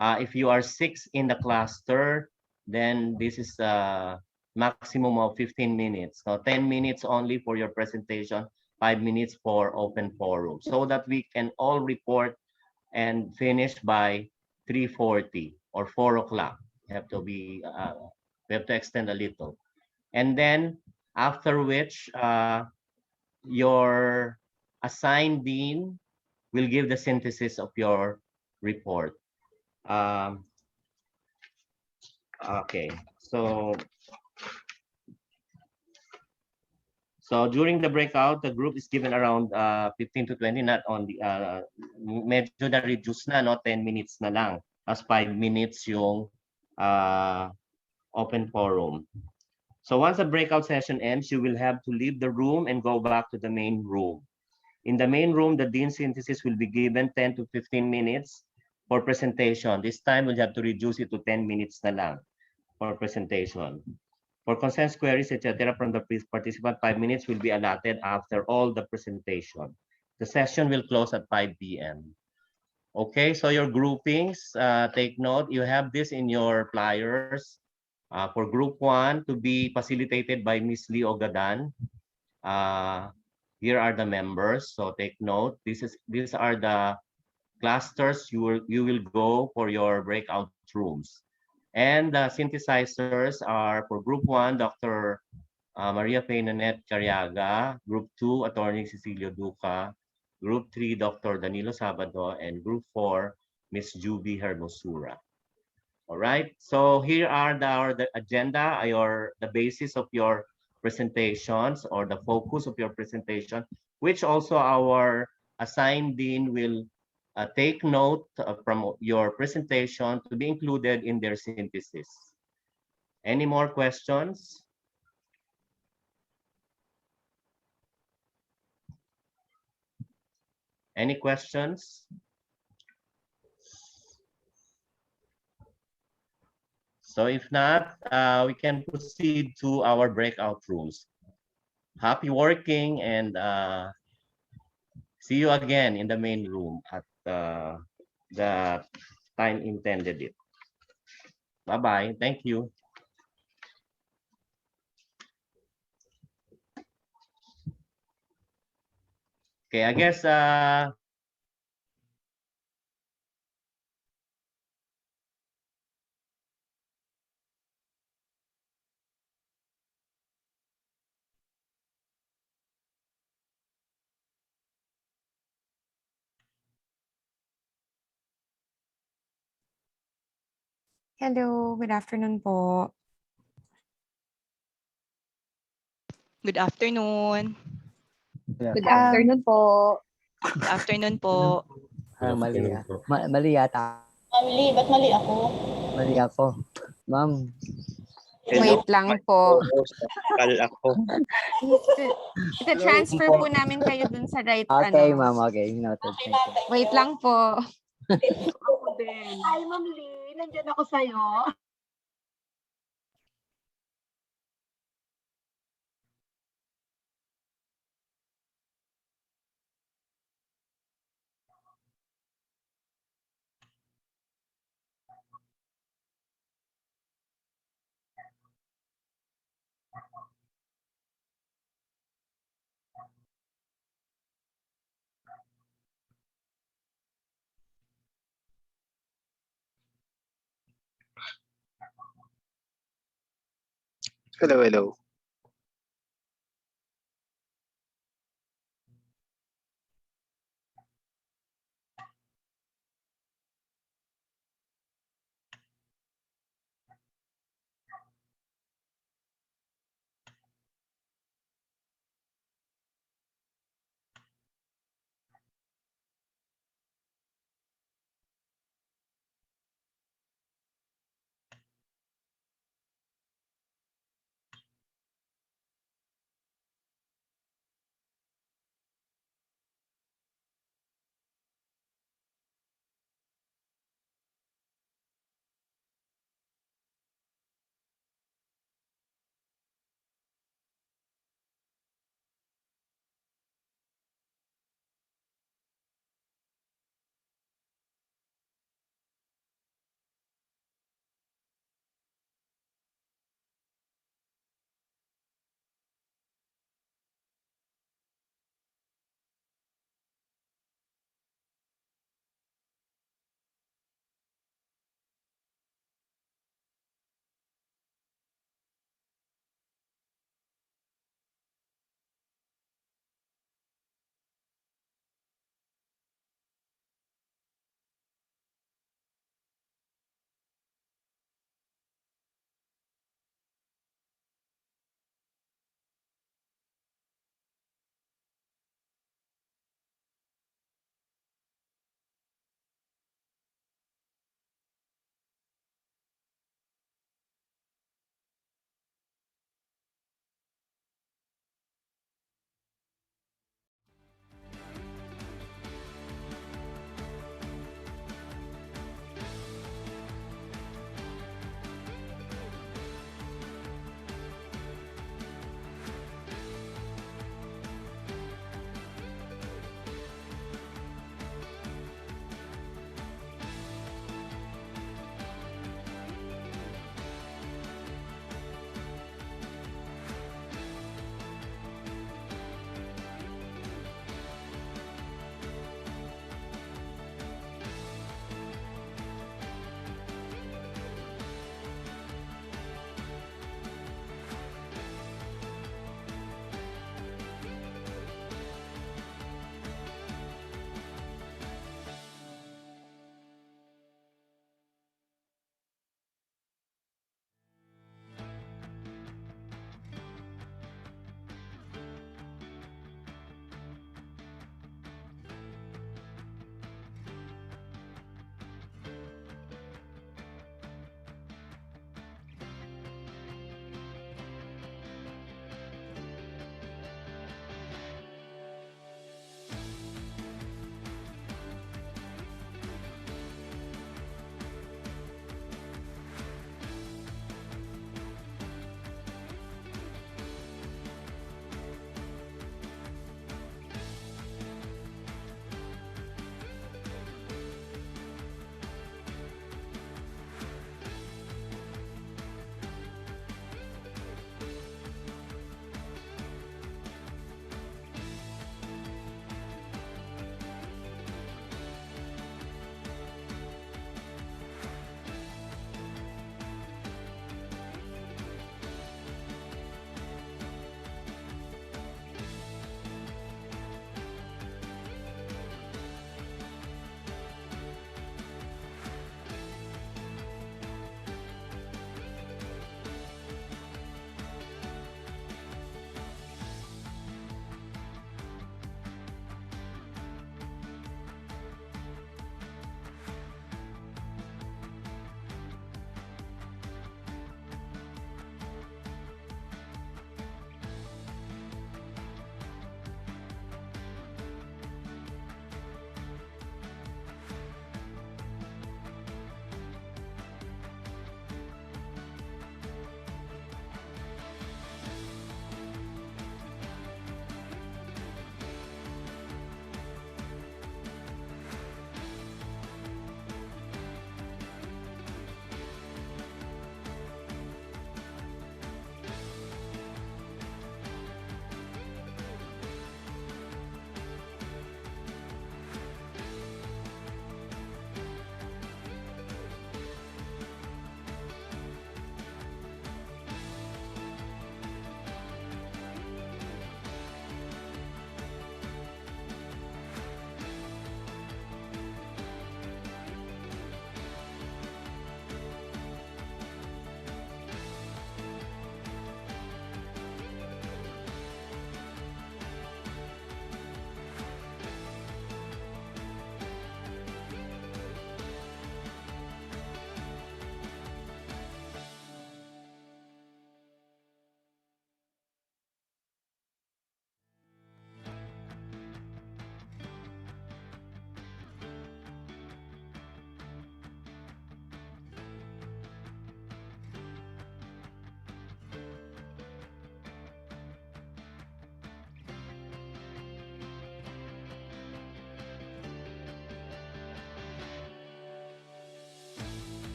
If you are 6 in the cluster, then this is a maximum of 15 minutes. So 10 minutes only for your presentation, 5 minutes for open forum, so that we can all report and finish by 3:40 or 4 o'clock. We have to extend a little. And then after which your assigned dean will give the synthesis of your report. Um, okay, so during the breakout, the group is given around 15 to 20, not on the, medyo na-reduce na, no? 10 minutes na lang, as 5 minutes yung uh, open forum. So once the breakout session ends, you will have to leave the room and go back to the main room. In the main room, the dean synthesis will be given 10 to 15 minutes for presentation. This time, we'll have to reduce it to 10 minutes na lang for presentation. For consent queries, etc., from the participant, 5 minutes will be allotted after all the presentation. The session will close at 5 p.m. Okay, so your groupings, take note, you have this in your flyers. For group 1 to be facilitated by Ms. Lee Ogadan. Here are the members, so take note. These are the clusters you will go for your breakout rooms. And the synthesizers are for group 1, Dr. Maria Feinanet Cariaga, group 2, Attorney Cecilio Duca, group 3, Dr. Danilo Sabado, and group 4, Ms. Juby Hermosura. All right, so here are the agenda, the basis of your presentations or the focus of your presentation, which also our assigned dean will take note from your presentation to be included in their synthesis. Any more questions? Any questions? So if not, we can proceed to our breakout rooms. Happy working, and see you again in the main room at the time intended it. Bye-bye. Thank you. Okay, I guess Hello, good afternoon po. Good afternoon. Good Um, afternoon po. Good afternoon po. Mali mali yata. Mali, ba't mali ako? Mali ako. Ma'am, Wait lang po. Kal ako. Ita-transfer po namin kayo dun sa right okay ano. ma'am, okay. Noted. Okay, Thank ma'am. you. Thank Wait you. lang po. Ako din. Hi, Ma'am Lee. Nandiyan ako sa'yo. Hello, hello.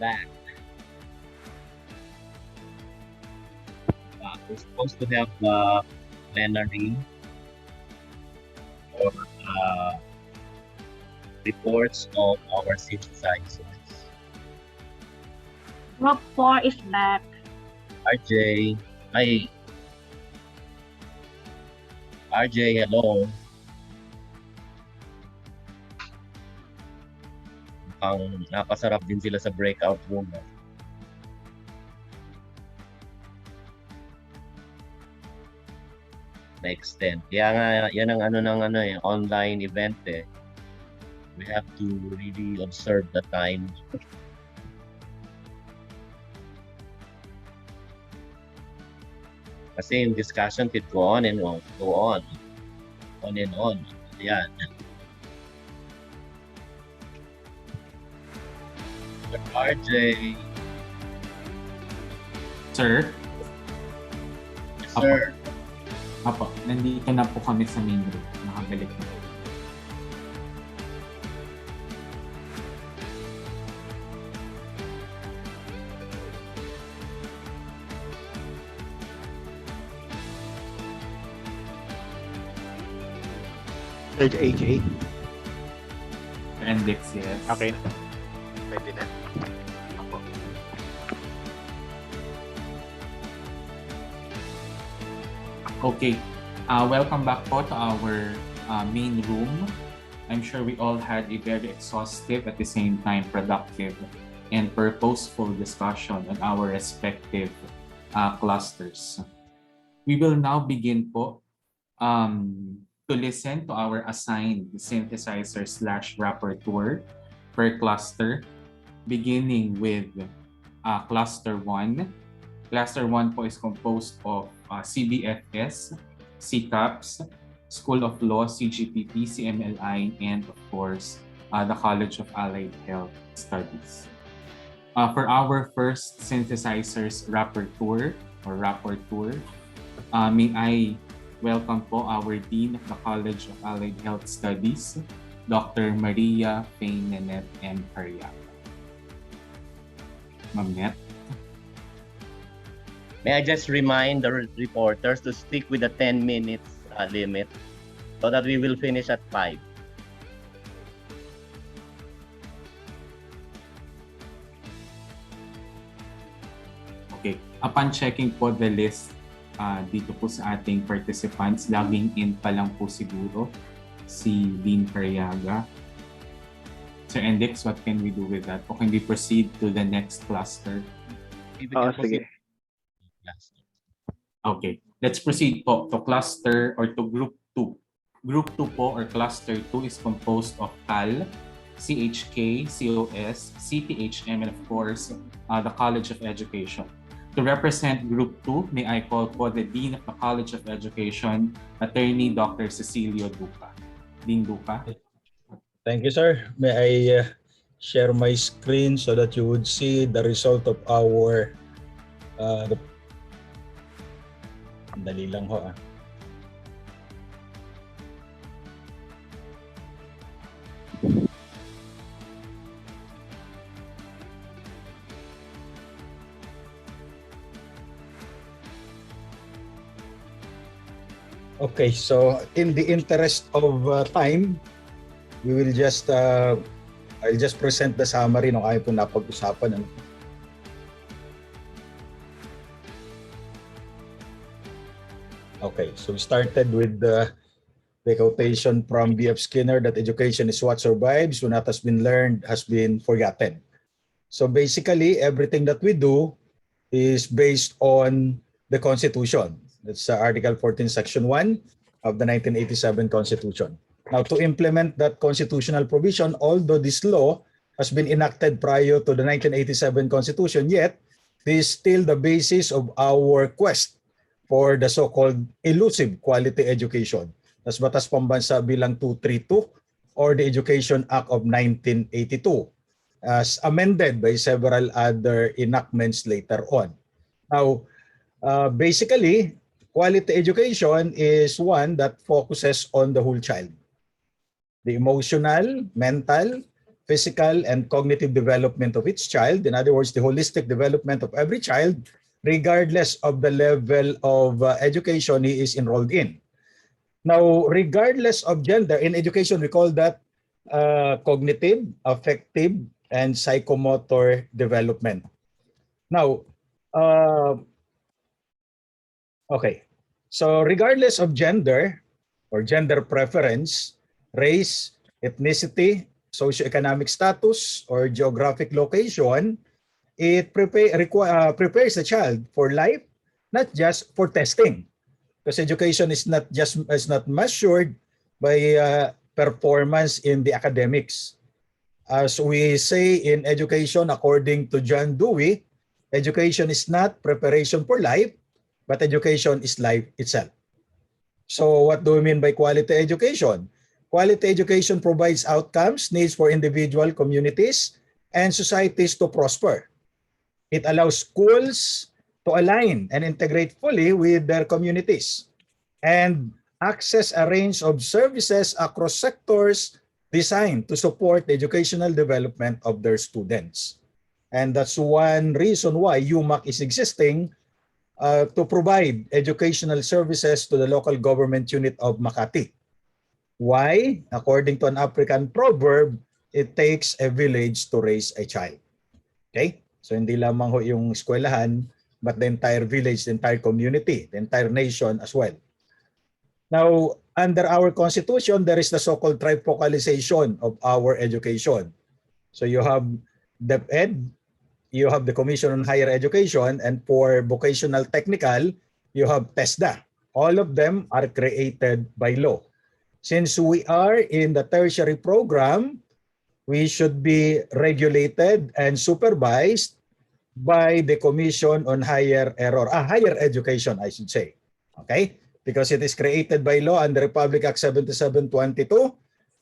back. We're supposed to have the plenary or reports of our synthesizers. Group 4 is back. RJ, hi. RJ, hello. Ang napasarap din sila sa breakout room. Na-extend. Kaya nga, yan ang online event eh. We have to really observe the time. Kasi yung discussion could go on and on, on and on. Yan. RJ. Sir? Yes, sir. Apo, nandito na po kami sa main room. Nakabalik na. Third AJ. Index, yes. Okay. Pwede na. Okay. Welcome back po to our main room. I'm sure we all had a very exhaustive, at the same time productive and purposeful discussion on our respective clusters. We will now begin po to listen to our assigned synthesizer / rapporteur per cluster, beginning with cluster 1. Cluster 1 po is composed of CBFS, CCAPS, School of Law, CGPP, CMLI, and of course, the College of Allied Health Studies. For our first synthesizers rapporteur, may I welcome po our Dean of the College of Allied Health Studies, Dr. Maria Faye Nenet M. Pariaga. Ma'am Net. May I just remind the reporters to stick with the 10 minutes limit so that we will finish at 5. Okay. Upon checking po the list dito po sa ating participants, logging in pa lang po siguro si Dean Pariaga. Sir Index, what can we do with that? O can we proceed to the next cluster? Sige. Okay, let's proceed po to cluster or to group 2. Group 2 po or cluster 2 is composed of CAL, CHK, COS, CTHM, and of course, the College of Education. To represent group 2, may I call po the Dean of the College of Education, Attorney Dr. Cecilio Duca. Dean Duca. Thank you, sir. May I share my screen so that you would see the result of our dali lang ho ah. Okay, so in the interest of time, we will just I'll just present the summary ng aking po napag-usapan. Okay, so we started with the quotation from B.F. Skinner that education is what survives when what has been learned has been forgotten. So basically, everything that we do is based on the Constitution. That's Article 14, Section 1 of the 1987 Constitution. Now, to implement that constitutional provision, although this law has been enacted prior to the 1987 Constitution, yet this is still the basis of our quest for the so-called elusive quality education. That's Batas Pambansa Bilang 232 or the Education Act of 1982 as amended by several other enactments later on. Now, basically, quality education is one that focuses on the whole child. The emotional, mental, physical and cognitive development of each child. In other words, the holistic development of every child, regardless of the level of education he is enrolled in. Now, regardless of gender, in education, we call that cognitive, affective, and psychomotor development. Now, okay. So regardless of gender or gender preference, race, ethnicity, socioeconomic status, or geographic location, it prepares the child for life, not just for testing. Because education is not measured by performance in the academics. As we say in education, according to John Dewey, education is not preparation for life, but education is life itself. So what do we mean by quality education? Quality education provides outcomes, needs for individual communities, and societies to prosper. It allows schools to align and integrate fully with their communities and access a range of services across sectors designed to support the educational development of their students. And that's one reason why UMAC is existing, to provide educational services to the local government unit of Makati. Why? According to an African proverb, it takes a village to raise a child. Okay? So hindi lamang ho yung eskwelahan, but the entire village, the entire community, the entire nation as well. Now, under our constitution, there is the so-called trifocalization of our education. So you have DepEd, you have the Commission on Higher Education, and for vocational technical, you have TESDA. All of them are created by law. Since we are in the tertiary program, we should be regulated and supervised by the Commission on Higher Education, I should say. Okay? Because it is created by law under Republic Act 7722,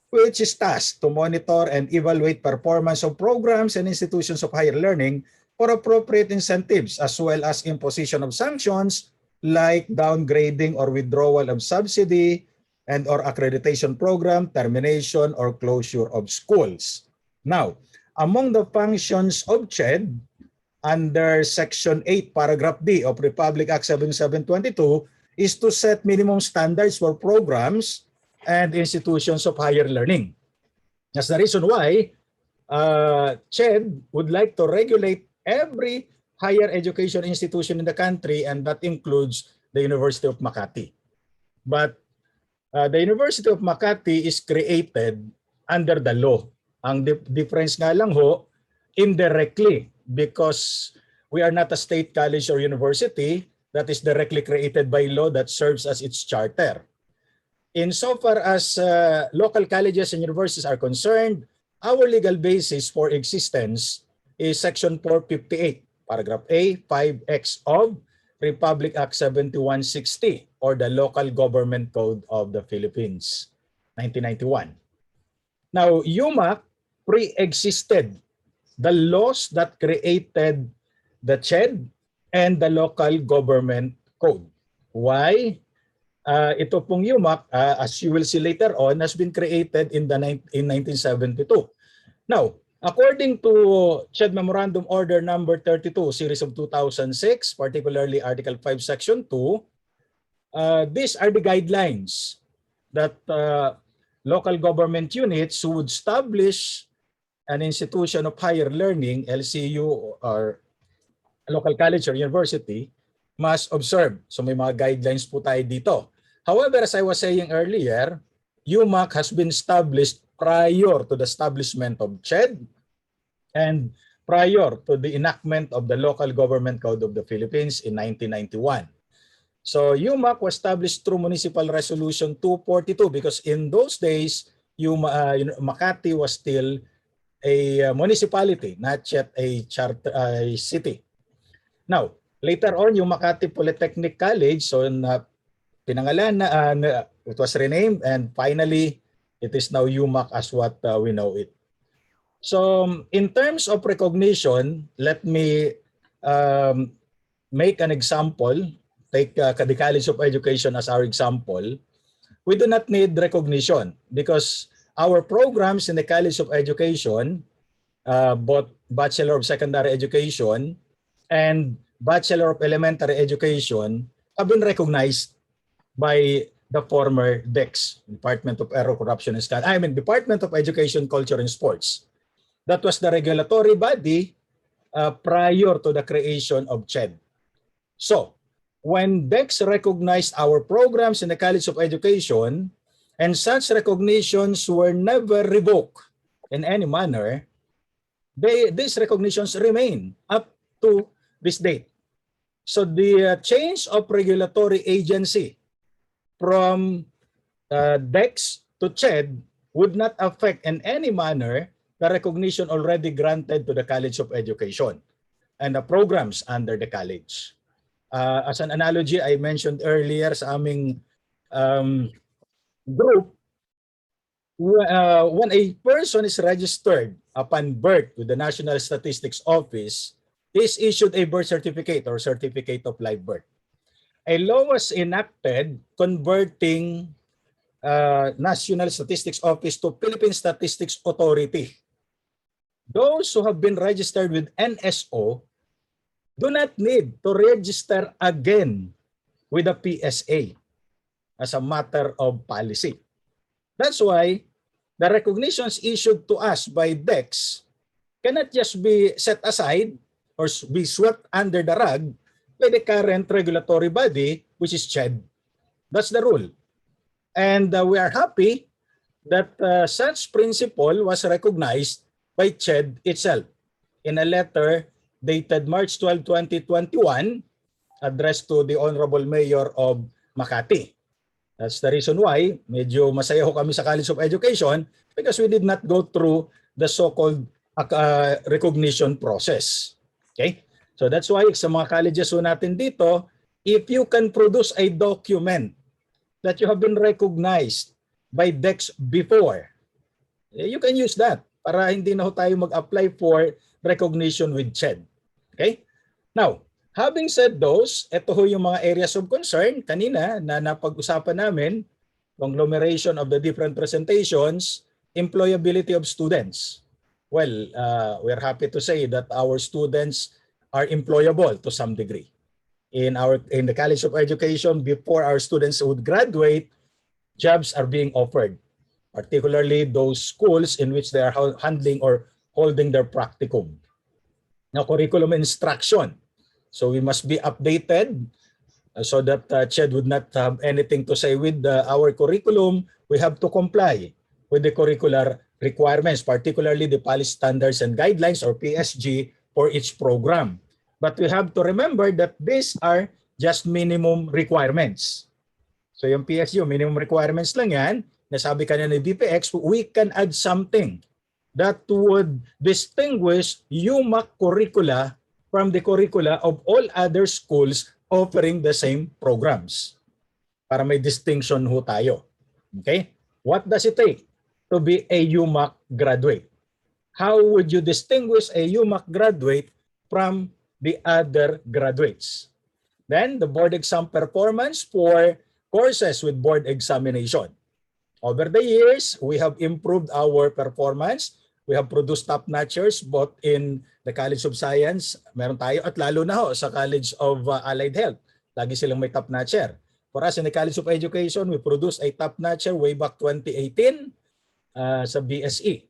which is tasked to monitor and evaluate performance of programs and institutions of higher learning for appropriate incentives, as well as imposition of sanctions like downgrading or withdrawal of subsidy and or accreditation program, termination or closure of schools. Now, among the functions of CHED, under Section 8, Paragraph D of Republic Act 7722 is to set minimum standards for programs and institutions of higher learning. That's the reason why CHED would like to regulate every higher education institution in the country, and that includes the University of Makati. But the University of Makati is created under the law. Ang difference nga lang ho, indirectly, because we are not a state college or university that is directly created by law that serves as its charter. Insofar as local colleges and universities are concerned, our legal basis for existence is Section 458, Paragraph A, 5X of Republic Act 7160 or the Local Government Code of the Philippines, 1991. Now, UMAC pre-existed the laws that created the CHED and the Local Government Code. Why? Ito pong UMAC, as you will see later on, has been created in 1972. Now, according to CHED Memorandum Order Number 32, Series of 2006, particularly Article 5, Section 2, these are the guidelines that local government units who would establish an institution of higher learning, LCU or local college or university, must observe. So may mga guidelines po tayo dito. However, as I was saying earlier, UMAC has been established prior to the establishment of CHED and prior to the enactment of the Local Government Code of the Philippines in 1991. So UMAC was established through Municipal Resolution 242 because in those days, Makati was still a municipality, not yet a city. Now, later on, yung Makati Polytechnic College, so pinangalan it was renamed, and finally, it is now UMAC as what we know it. So, in terms of recognition, let me make an example. Take the College of Education as our example. We do not need recognition because our programs in the College of Education, both Bachelor of Secondary Education and Bachelor of Elementary Education, have been recognized by the former DEX, Department of Error, Corruption and Scandal. I mean, Department of Education, Culture and Sports. That was the regulatory body prior to the creation of CHED. So, when DEX recognized our programs in the College of Education, and such recognitions were never revoked in any manner, these recognitions remain up to this date. So the change of regulatory agency from DEX to CHED would not affect in any manner the recognition already granted to the College of Education and the programs under the college. As an analogy, I mentioned earlier sa aming group, when a person is registered upon birth with the National Statistics Office, is issued a birth certificate or certificate of live birth. A law was enacted converting National Statistics Office to Philippine Statistics Authority. Those who have been registered with NSO do not need to register again with the PSA as a matter of policy. That's why the recognitions issued to us by DEX cannot just be set aside or be swept under the rug by the current regulatory body, which is CHED. That's the rule. And we are happy that such principle was recognized by CHED itself in a letter dated March 12, 2021, addressed to the Honorable Mayor of Makati. That's the reason why medyo masaya ho kami sa College of Education, because we did not go through the so-called recognition process. Okay? So that's why sa mga colleges ho natin dito, if you can produce a document that you have been recognized by DEX before, you can use that para hindi na ho tayo mag-apply for recognition with CHED. Okay? Now, having said those, ito ho yung mga areas of concern kanina na napag-usapan namin, conglomeration of the different presentations, employability of students. Well, we're happy to say that our students are employable to some degree. In the College of Education, before our students would graduate, jobs are being offered, particularly those schools in which they are handling or holding their practicum. Now, curriculum instruction. So we must be updated so that CHED would not have anything to say with our curriculum. We have to comply with the curricular requirements, particularly the Policy Standards and Guidelines or PSG for each program. But we have to remember that these are just minimum requirements. So yung PSG, minimum requirements lang yan. Nasabi kanina ni BPX, we can add something that would distinguish UMAC curricula from the curricula of all other schools offering the same programs. Para may distinction ho tayo. Okay? What does it take to be a UMAC graduate? How would you distinguish a UMAC graduate from the other graduates? Then, the board exam performance for courses with board examination. Over the years, we have improved our performance. We have produced top-notchers both in the College of Science, meron tayo, at lalo na ho sa College of Allied Health. Lagi silang may top-notcher. For us in the College of Education, we produced a top-notcher way back 2018 sa BSE.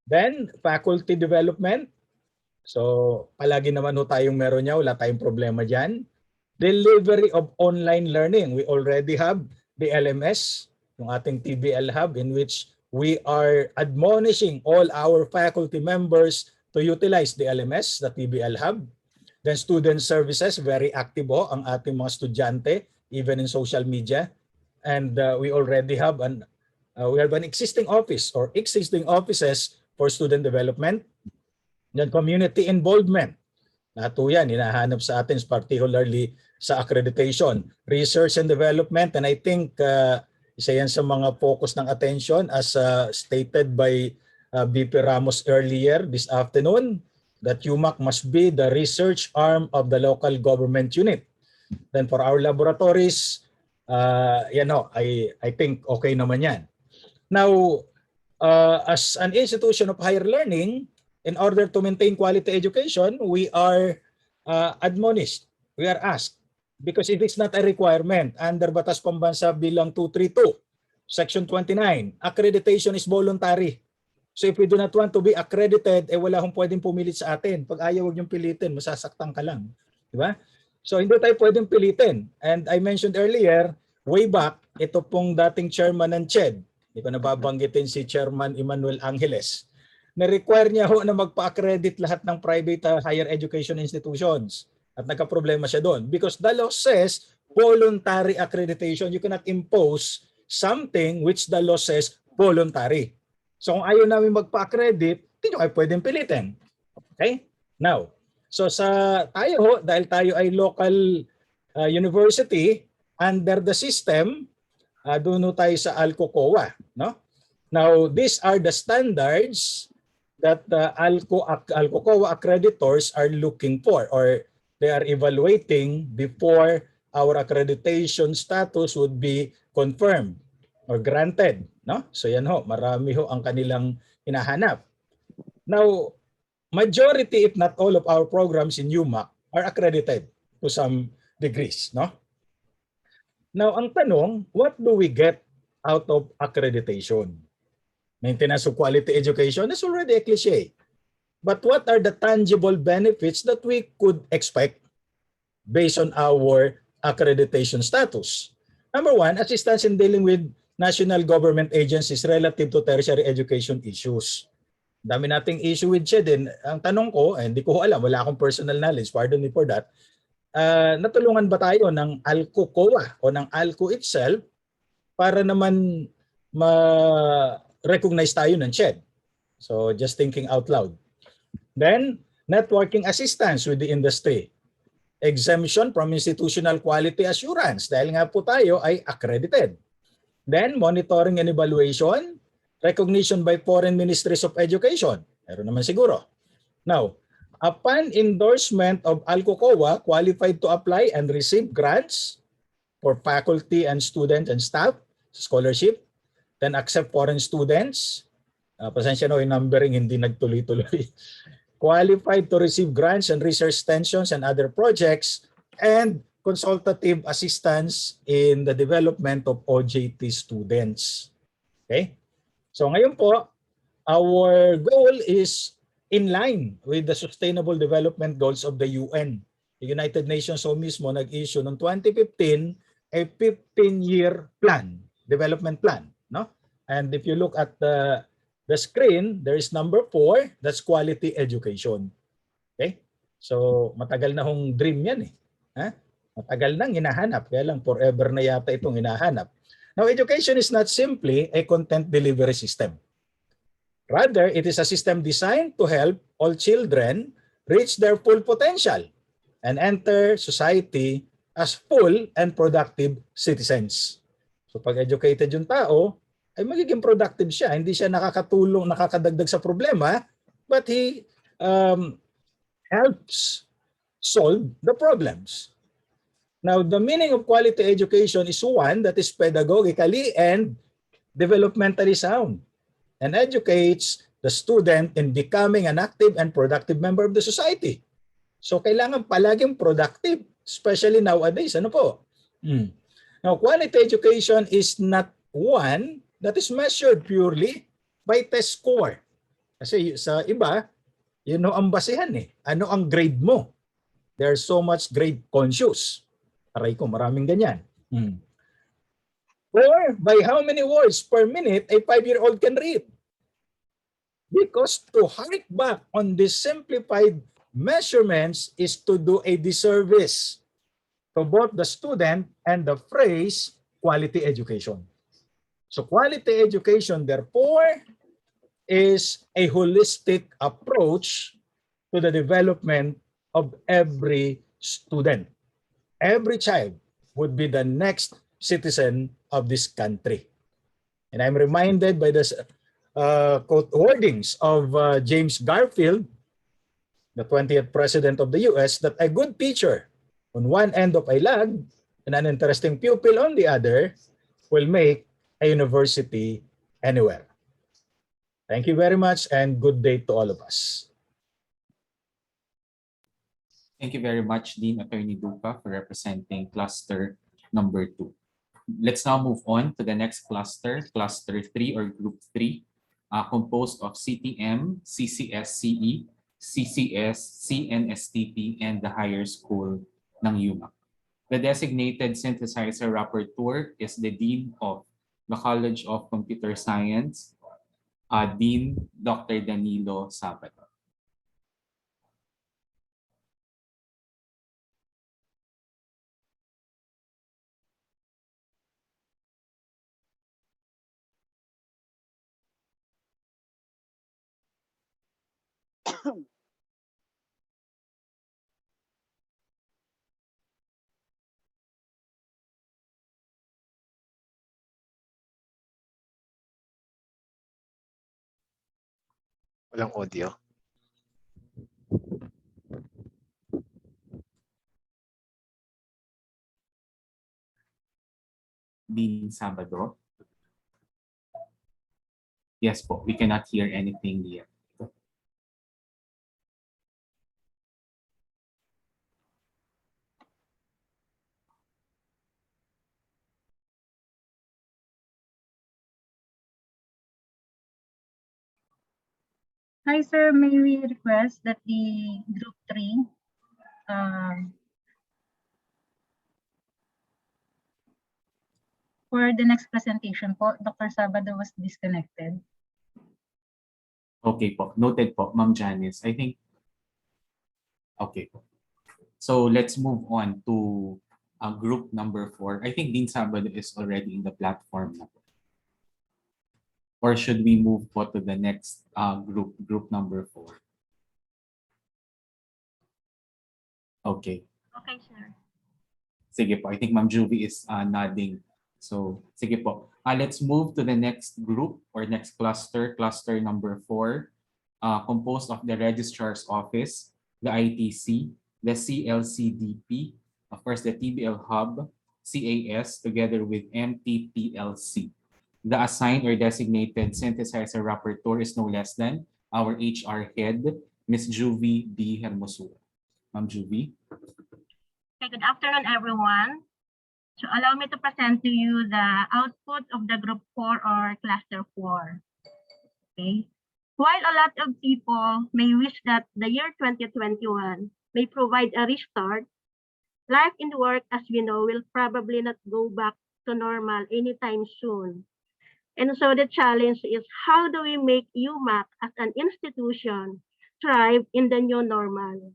Then, faculty development. So, palagi naman ho tayong meron niya, wala tayong problema dyan. Delivery of online learning. We already have the LMS, yung ating TBL Hub, in which we are admonishing all our faculty members to utilize the LMS, the TBL Hub. Then student services, very active ho ang ating mga estudyante, even in social media. And we already have an existing office or existing offices for student development. Then community involvement. Lahat po yan, hinahanap sa atin, particularly sa accreditation, research and development, and I think isa yan sa mga focus ng attention as stated by BP Ramos earlier this afternoon, that UMAC must be the research arm of the local government unit. Then for our laboratories, I think okay naman yan. Now, as an institution of higher learning, in order to maintain quality education, we are admonished, we are asked, because it is not a requirement under Batas Pambansa Bilang 232, Section 29, accreditation is voluntary. So if we do not want to be accredited, wala akong pwedeng pumilit sa atin. Pag ayaw, huwag niyong pilitin, masasaktan ka lang. Di ba? So hindi tayo pwedeng pilitin. And I mentioned earlier, way back, ito pong dating chairman ng CHED, hindi ko nababanggitin si Chairman Emmanuel Angeles, na-require niya ho na magpa-accredit lahat ng private higher education institutions. At nagka-problema siya doon. Because the law says voluntary accreditation. You cannot impose something which the law says voluntary. So kung ayaw namin magpa-accredit, hindi nyo kayo pwedeng pilitin. Okay? Now, so tayo ho, dahil tayo ay local university, under the system, doon tayo sa ALCO-COA. No? Now, these are the standards that ALCO-COA accreditors are looking for, or they are evaluating before our accreditation status would be confirmed or granted. No? So yan ho, marami ho ang kanilang hinahanap. Now, majority if not all of our programs in UMAC are accredited to some degrees. No? Now, ang tanong, what do we get out of accreditation? Maintenance of quality education is already a cliche. But what are the tangible benefits that we could expect based on our accreditation status? Number one, assistance in dealing with national government agencies relative to tertiary education issues. Dami nating issue with siya din. Ang tanong ko, hindi ko alam, wala akong personal knowledge, pardon me for that, natulungan ba tayo ng ALCO-COA o ng ALCO itself para naman ma-recognize tayo ng CHED? So just thinking out loud. Then, networking assistance with the industry. Exemption from institutional quality assurance dahil nga po tayo ay accredited. Then, monitoring and evaluation, recognition by foreign ministries of education. Meron naman siguro. Now, upon endorsement of ALCO-COA, qualified to apply and receive grants for faculty and students and staff, scholarship, then accept foreign students. Pasensya na, yung numbering hindi nagtuloy-tuloy. Qualified to receive grants and research extensions and other projects, and consultative assistance in the development of OJT students. Okay? So ngayon po, our goal is in line with the Sustainable Development Goals of the UN. The United Nations so mismo nag-issue noong 2015 a 15-year plan, development plan. No? And if you look at the screen, there is number 4, that's quality education. Okay? So matagal na hong dream yan eh. Ha? Matagal nang hinahanap, kaya lang forever na yata itong hinahanap. Now, education is not simply a content delivery system. Rather, it is a system designed to help all children reach their full potential and enter society as full and productive citizens. So pag educated yung tao, ay magiging productive siya. Hindi siya nakakatulong, nakakadagdag sa problema, but he helps solve the problems. Now, the meaning of quality education is one that is pedagogically and developmentally sound and educates the student in becoming an active and productive member of the society. So, kailangan palaging productive, especially nowadays. Ano po? Now, quality education is not one that is measured purely by test score. Kasi sa iba, yun ang basihan eh. Ano ang grade mo? There's so much grade conscious. Aray ko, maraming ganyan. Or by how many words per minute a 5-year-old can read. Because to hark back on these simplified measurements is to do a disservice to both the student and the phrase quality education. So quality education, therefore, is a holistic approach to the development of every student. Every child would be the next citizen of this country. And I'm reminded by the quote wordings of James Garfield, the 20th president of the US, that a good teacher on one end of a log and an interesting pupil on the other will make a university anywhere. Thank you very much and good day to all of us. Thank you very much, Dean Attorney Duca, for representing cluster number 2. Let's now move on to the next cluster, cluster 3 or group 3, composed of CTM, CCSCE, CCS, CNSTP, and the higher school ng UMAC. The designated synthesizer rapporteur is the Dean of the College of Computer Science, Dean Dr. Danilo Sabado. Walang audio. Dean Sabado. Yes po, we cannot hear anything yet. Hi, sir. May we request that the group 3 for the next presentation po, Dr. Sabado was disconnected. Okay po, noted po, Ma'am Janice. I think, okay po. So let's move on to group number 4. I think Dean Sabado is already in the platform na po. Or should we move po to the next group number 4? Okay. Okay, sir. Sige po, I think Ma'am Juvie is nodding. So, sige po. Let's move to the next group or next cluster, cluster number 4, composed of the Registrar's Office, the ITC, the CLCDP, of course, the TBL Hub, CAS, together with MTPLC. The assigned or designated synthesizer rapporteur is no less than our HR head, Ms. Juvie B. Hermosura. Ma'am Juvie. Okay, good afternoon, everyone. So allow me to present to you the output of the group 4 or cluster 4. Okay. While a lot of people may wish that the year 2021 may provide a restart, life and work, as we know, will probably not go back to normal anytime soon. And so the challenge is, how do we make UMAC as an institution thrive in the new normal?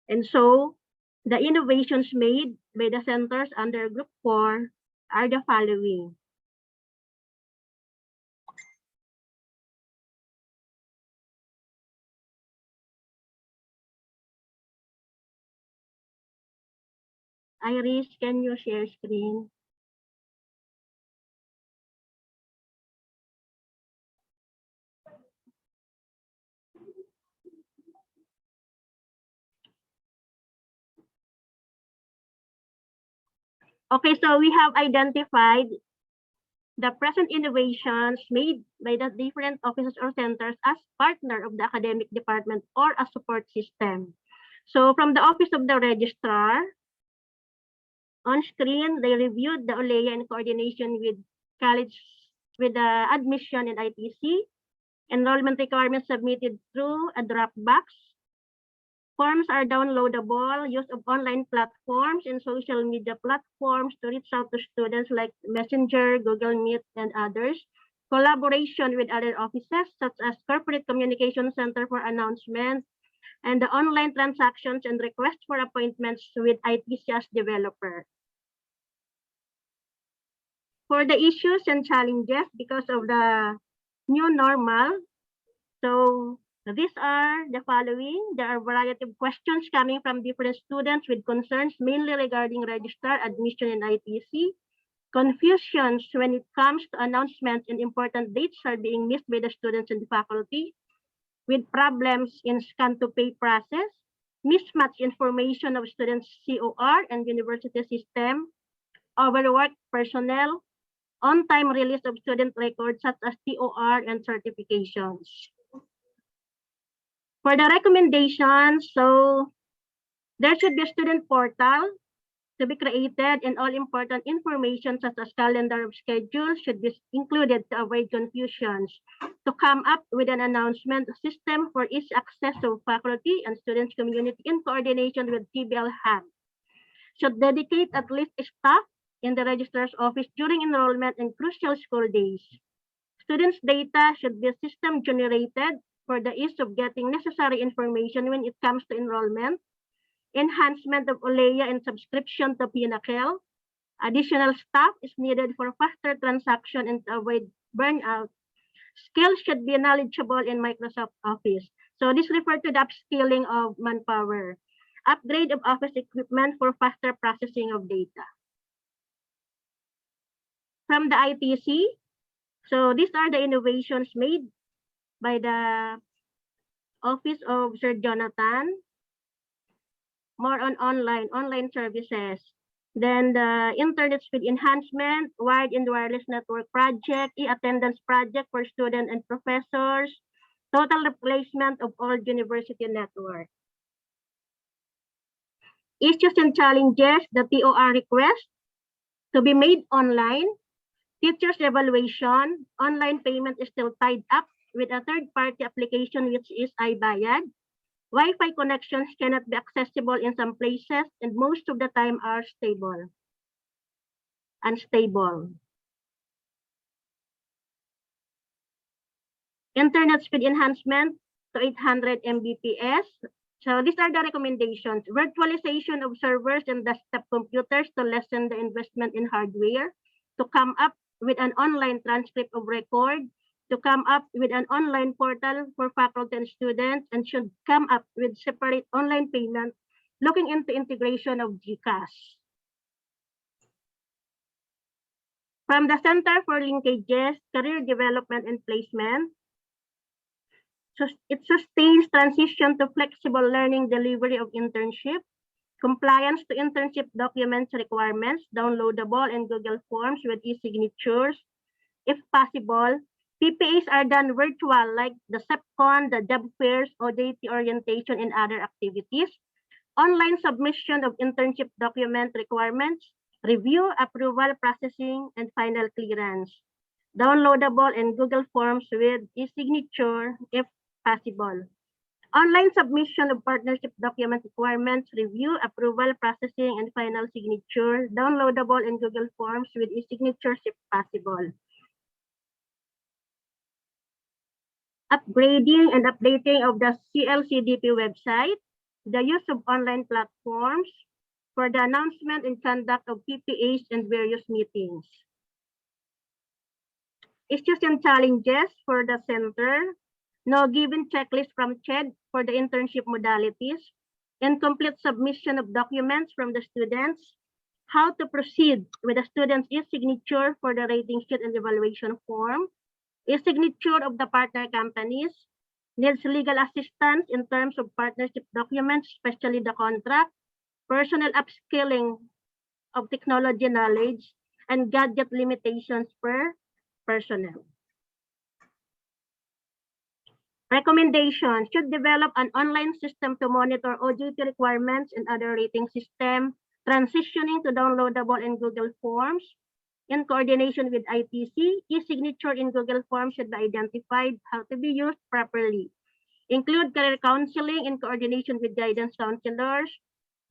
And so the innovations made by the centers under Group 4 are the following. Iris, can you share screen? Okay, so we have identified the present innovations made by the different offices or centers as partner of the academic department or a support system. So from the Office of the Registrar, on screen, they reviewed the OLEA in coordination with college, with the admission and ITC, enrollment requirements submitted through a Dropbox. Forms are downloadable, use of online platforms and social media platforms to reach out to students like Messenger, Google Meet, and others. Collaboration with other offices such as Corporate Communication Center for announcements, and the online transactions and requests for appointments with ITC as developer. For the issues and challenges because of the new normal, so these are the following. There are a variety of questions coming from different students with concerns mainly regarding registrar, admission, and ITC. Confusions when it comes to announcements and important dates are being missed by the students and the faculty, with problems in scan-to-pay process, mismatched information of students' COR and university system, overworked personnel, on-time release of student records such as TOR and certifications. For the recommendations, so there should be a student portal to be created, and all important information such as calendar of schedule should be included to avoid confusions. To come up with an announcement system for easy access of faculty and students community in coordination with TBL Hub. Should dedicate at least staff in the registrar's office during enrollment and crucial school days. Students' data should be system generated for the ease of getting necessary information when it comes to enrollment. Enhancement of OLEA and subscription to Pinnacle. Additional staff is needed for faster transaction and to avoid burnout. Skills should be knowledgeable in Microsoft Office. So this refers to the upskilling of manpower. Upgrade of office equipment for faster processing of data. From the ITC, so these are the innovations made by the Office of Sir Jonathan. More on online services. Then the internet speed enhancement, wired and wireless network project, e-attendance project for students and professors, total replacement of all university network. Issues and challenges, the TOR request to be made online, teachers evaluation, online payment is still tied up with a third-party application which is iBayad. Wi-Fi connections cannot be accessible in some places and most of the time are unstable. Internet speed enhancement to 800 Mbps. So these are the recommendations. Virtualization of servers and desktop computers to lessen the investment in hardware, to come up with an online transcript of record, to come up with an online portal for faculty and students, and should come up with separate online payment, looking into integration of GCash. From the Center for Linkages, Career Development and Placement, so it sustains transition to flexible learning delivery of internship, compliance to internship documents requirements, downloadable and Google Forms with e-signatures. If possible, PPAs are done virtual like the SEPCON, the job fairs, OJT orientation, and other activities. Online submission of internship document requirements, review, approval, processing, and final clearance. Downloadable and Google Forms with e-signature if possible. Online submission of partnership document requirements, review, approval, processing, and final signature. Downloadable and Google Forms with e-signatures if possible. Upgrading and updating of the CLCDP website, the use of online platforms for the announcement and conduct of PPAs and various meetings. Issues and challenges for the center, no given checklist from CHED for the internship modalities, incomplete submission of documents from the students, how to proceed with the student's e-signature for the rating sheet and evaluation form, e-signature of the partner companies, needs legal assistance in terms of partnership documents, especially the contract, personal upskilling of technology knowledge, and gadget limitations per personnel. Recommendations should develop an online system to monitor OJT requirements and other rating system, transitioning to downloadable and Google Forms. In coordination with ITC, e-signature in Google Forms should be identified how to be used properly. Include career counseling in coordination with guidance counselors,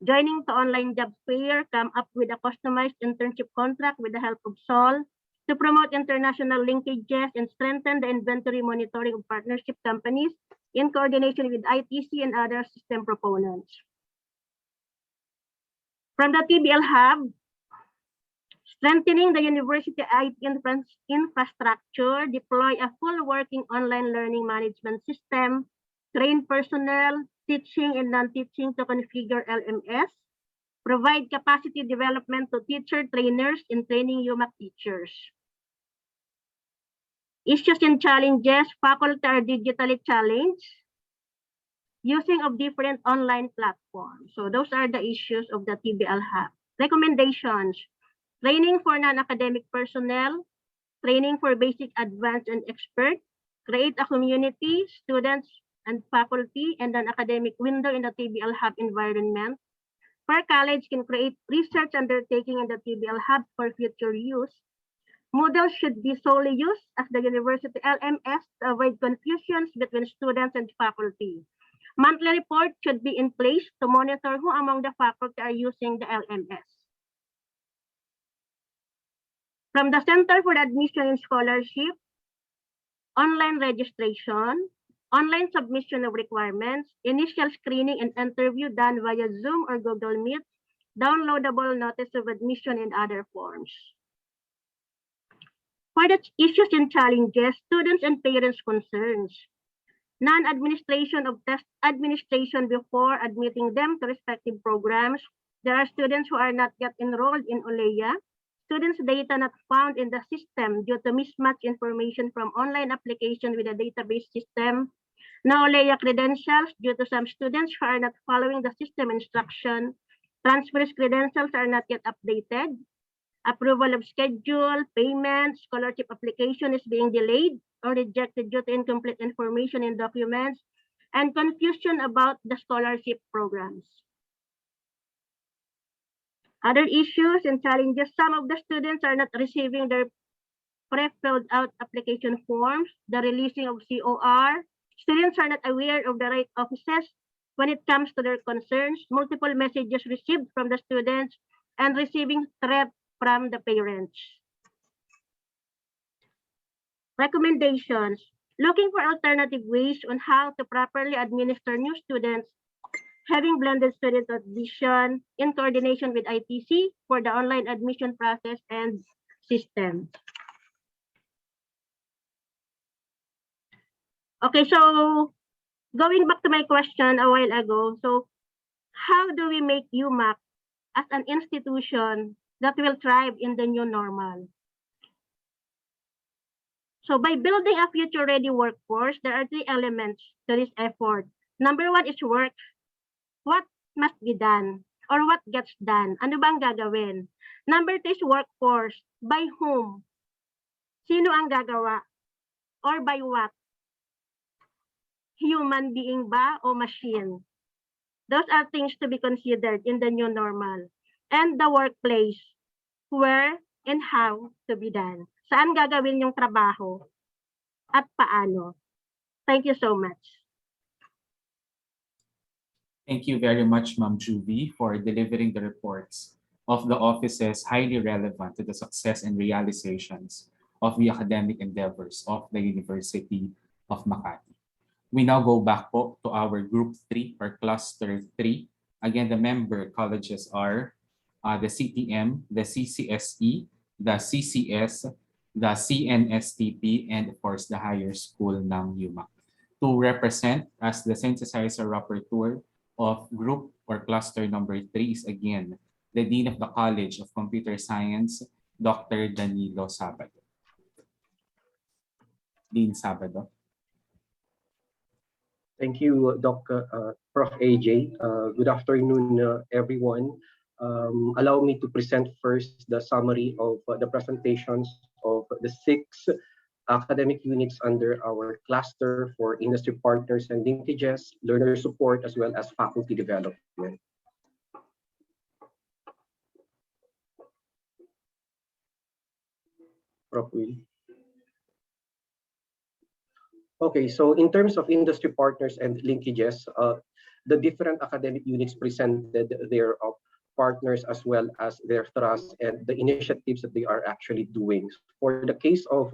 joining the online job fair, come up with a customized internship contract with the help of SOL, to promote international linkages and strengthen the inventory monitoring of partnership companies in coordination with ITC and other system proponents. From the TBL Hub, strengthening the university IT infrastructure, deploy a full working online learning management system, train personnel, teaching and non-teaching to configure LMS, provide capacity development to teacher trainers in training UMAC teachers. Issues and challenges, faculty are digitally challenged, using of different online platforms. So those are the issues of the TBL Hub. Recommendations, training for non-academic personnel, training for basic, advanced, and expert, create a community, students and faculty, and an academic window in the TBL Hub environment. Per college can create research undertaking in the TBL Hub for future use. Moodle should be solely used as the university LMS to avoid confusions between students and faculty. Monthly report should be in place to monitor who among the faculty are using the LMS. From the Center for Admission and Scholarship, online registration, online submission of requirements, initial screening and interview done via Zoom or Google Meet, downloadable notice of admission and other forms. For the issues and challenges, students and parents' concerns, non-administration of test administration before admitting them to respective programs. There are students who are not yet enrolled in OLEA. Students' data not found in the system due to mismatch information from online application with a database system. No OLEA credentials due to some students who are not following the system instruction. Transfers credentials are not yet updated. Approval of schedule, payment, scholarship application is being delayed or rejected due to incomplete information in documents, and confusion about the scholarship programs. Other issues and challenges, some of the students are not receiving their pre-filled out application forms, the releasing of COR. Students are not aware of the right offices when it comes to their concerns, multiple messages received from the students, and receiving threat from the parents. Recommendations. Looking for alternative ways on how to properly administer new students, having blended student admission in coordination with ITC for the online admission process and system. Okay, so going back to my question a while ago, so how do we make UMAC as an institution that will thrive in the new normal? So by building a future-ready workforce, there are three elements to this effort. Number one is work. What must be done? Or what gets done? Ano bang gagawin? Number two is workforce. By whom? Sino ang gagawa? Or by what? Human being ba o machine? Those are things to be considered in the new normal. And the workplace, where and how to be done. Saan gagawin yung trabaho at paano? Thank you so much. Thank you very much, Ma'am Juvie, for delivering the reports of the offices highly relevant to the success and realizations of the academic endeavors of the University of Makati. We now go back po to our Group 3 or Cluster 3. Again, the member colleges are the CTM, the CCSE, the CCS, the CNSTP, and of course, the higher school ng UMAC. To represent as the synthesizer rapporteur of group or cluster number 3 is again the Dean of the College of Computer Science, Dr. Danilo Sabado. Dean Sabado. Thank you, Prof. AJ. Good afternoon, everyone. Allow me to present first the summary of the presentations of the 6 academic units under our cluster for industry partners and linkages, learner support, as well as faculty development. Prof. Will. Okay, so in terms of industry partners and linkages, the different academic units presented their partners as well as their thrusts and the initiatives that they are actually doing. For the case of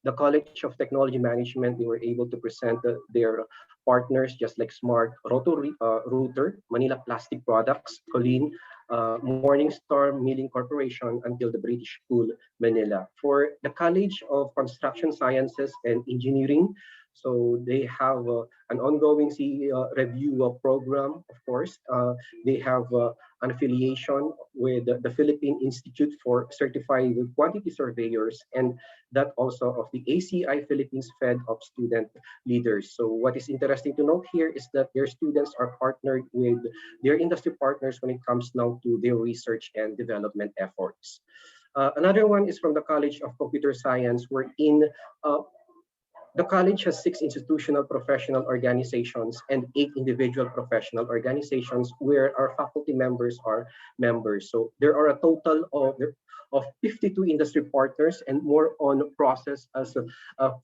the College of Technology Management, they were able to present their partners just like Smart Router, Manila Plastic Products, Colleen, Morningstar Milling Corporation, until the British School, Manila. For the College of Construction Sciences and Engineering, so they have an ongoing CE review program, of course. They have an affiliation with the Philippine Institute for Certified Quantity Surveyors, and that also of the ACI Philippines Fed of Student Leaders. So what is interesting to note here is that their students are partnered with their industry partners when it comes now to their research and development efforts. Another one is from the College of Computer Science, wherein the college has 6 institutional professional organizations and 8 individual professional organizations where our faculty members are members. So there are a total of 52 industry partners and more on process as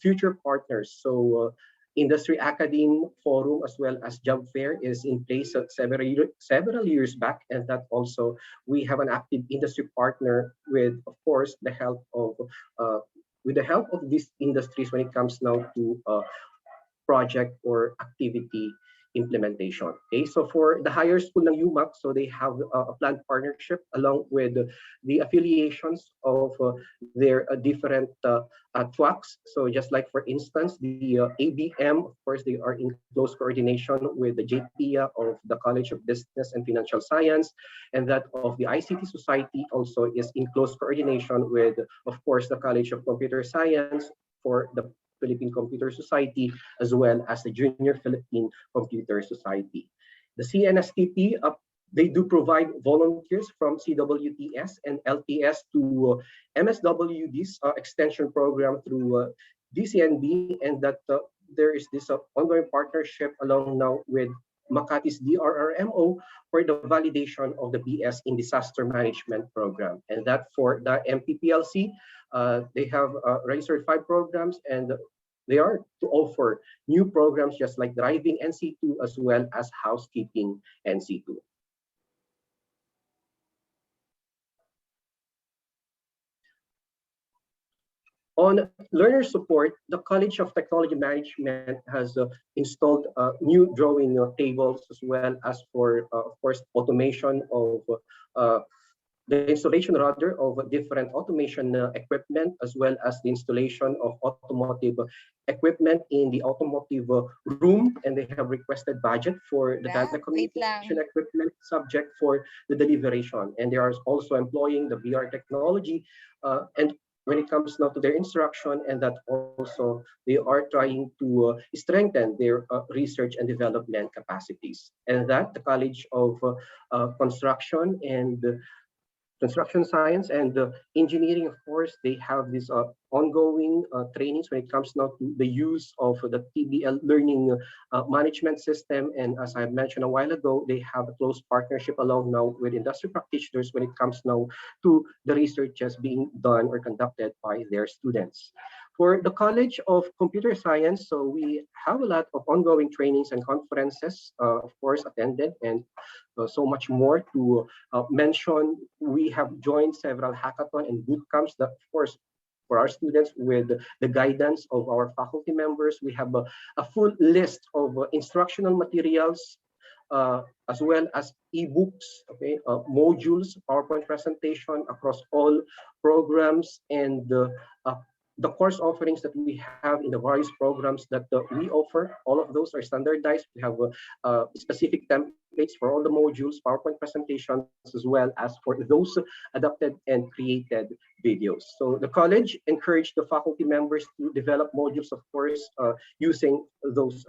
future partners. So Industry Academe Forum as well as Job Fair is in place several years back, and that also we have an active industry partner with, of course, the help of these industries when it comes now to project or activity implementation. Okay, so for the higher school ng UMAC, so they have a planned partnership along with the affiliations of their different tracks. So just like for instance, the ABM, of course, they are in close coordination with the JPIA of the College of Business and Financial Science, and that of the ICT Society also is in close coordination with, of course, the College of Computer Science for the Philippine Computer Society, as well as the Junior Philippine Computer Society. The CNSTP, they do provide volunteers from CWTS and LTS to MSWD's extension program through DCNB, and that there is this ongoing partnership along now with Makati's DRRMO for the validation of the BS in Disaster Management Program. And that for the MPPLC, they have registered 5 programs, and they are to offer new programs just like driving NC2 as well as housekeeping NC2. On learner support, the College of Technology Management has installed new drawing tables as well as for, of course, automation of the installation rather of different automation equipment, as well as the installation of automotive equipment in the automotive room, and they have requested budget for the data communication equipment subject for the deliberation. And they are also employing the VR technology, and when it comes now to their instruction, and that also they are trying to strengthen their research and development capacities. And that the College of Construction Science and Engineering, of course, they have this ongoing trainings when it comes now to the use of the TBL learning management system. And as I mentioned a while ago, they have a close partnership along now with industry practitioners when it comes now to the researches being done or conducted by their students. For the College of Computer Science, so we have a lot of ongoing trainings and conferences, of course, attended, and so much more to mention. We have joined several hackathon and boot camps that, of course, for our students with the guidance of our faculty members. We have a full list of instructional materials, as well as ebooks, okay, modules, PowerPoint presentation across all programs, and the course offerings that we have in the various programs that we offer. All of those are standardized. We have specific templates for all the modules, PowerPoint presentations, as well as for those adapted and created videos. So the college encouraged the faculty members to develop modules, of course, using those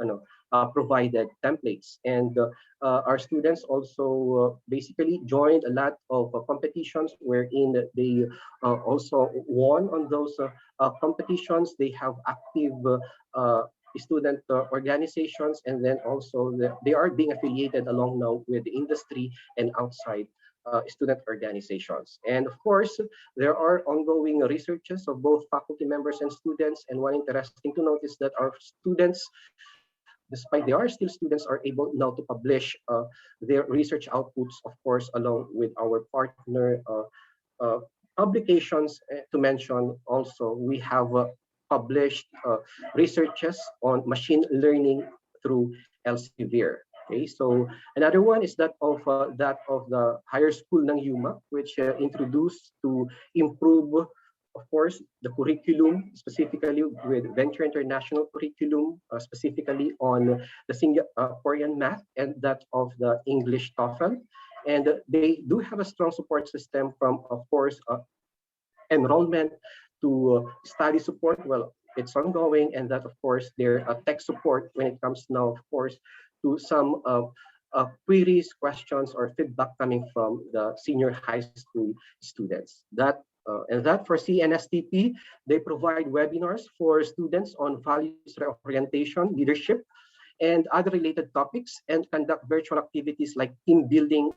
provided templates. And our students also basically joined a lot of competitions wherein they also won on those competitions. They have active student organizations, and then also they are being affiliated along now with the industry and outside student organizations. And of course, there are ongoing researches of both faculty members and students. And one interesting to note is that our students, despite they are still students, are able now to publish their research outputs, of course, along with our partner publications. To mention also, we have published researches on machine learning through Elsevier. Okay, so another one is that of the higher school ng UMAC, which introduced to improve, of course, the curriculum, specifically with Venture International curriculum, specifically on the Singaporean math and that of the English TOEFL. And they do have a strong support system from, of course, enrollment to study support. Well, it's ongoing, and that, of course, their tech support when it comes now, of course, to some queries, questions, or feedback coming from the senior high school students. That And that for CNSTP, they provide webinars for students on values reorientation, leadership, and other related topics, and conduct virtual activities like team building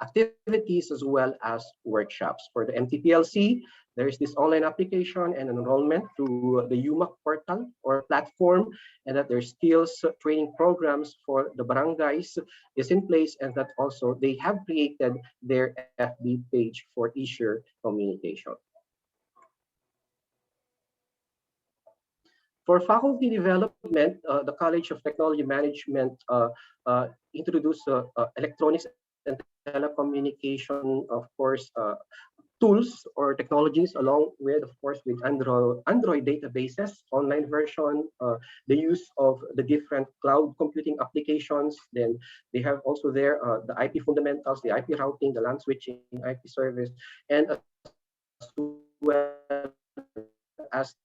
activities as well as workshops. For the MTPLC, there is this online application and enrollment through the UMAC portal or platform, and that their skills training programs for the barangays is in place, and that also they have created their FB page for issue communication. For faculty development, the College of Technology Management introduced electronics and telecommunication, of course, tools or technologies, along with, of course, with Android databases, online version, the use of the different cloud computing applications. Then they have also there the IP fundamentals, the IP routing, the LAN switching, IP service, and as well as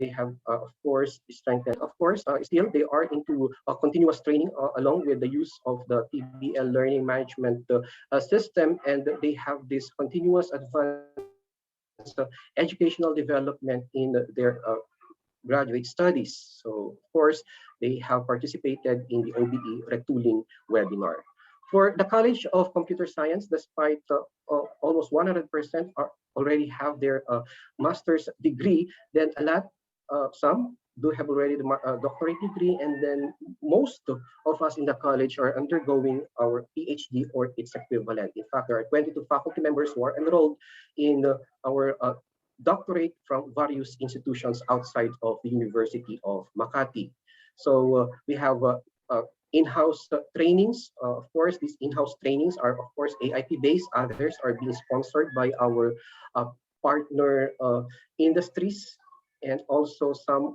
they have, of course, strengthened. Of course, still they are into continuous training along with the use of the TBL learning management system, and they have this continuous advanced educational development in their graduate studies. So, of course, they have participated in the OBE retooling webinar. For the College of Computer Science, despite almost 100% are already have their master's degree, then a lot, some do have already the doctorate degree, and then most of us in the college are undergoing our PhD or its equivalent. In fact, there are 22 faculty members who are enrolled in our doctorate from various institutions outside of the University of Makati. So we have in-house trainings. Of course, these in-house trainings are, of course, AIP-based. Others are being sponsored by our partner industries, and also some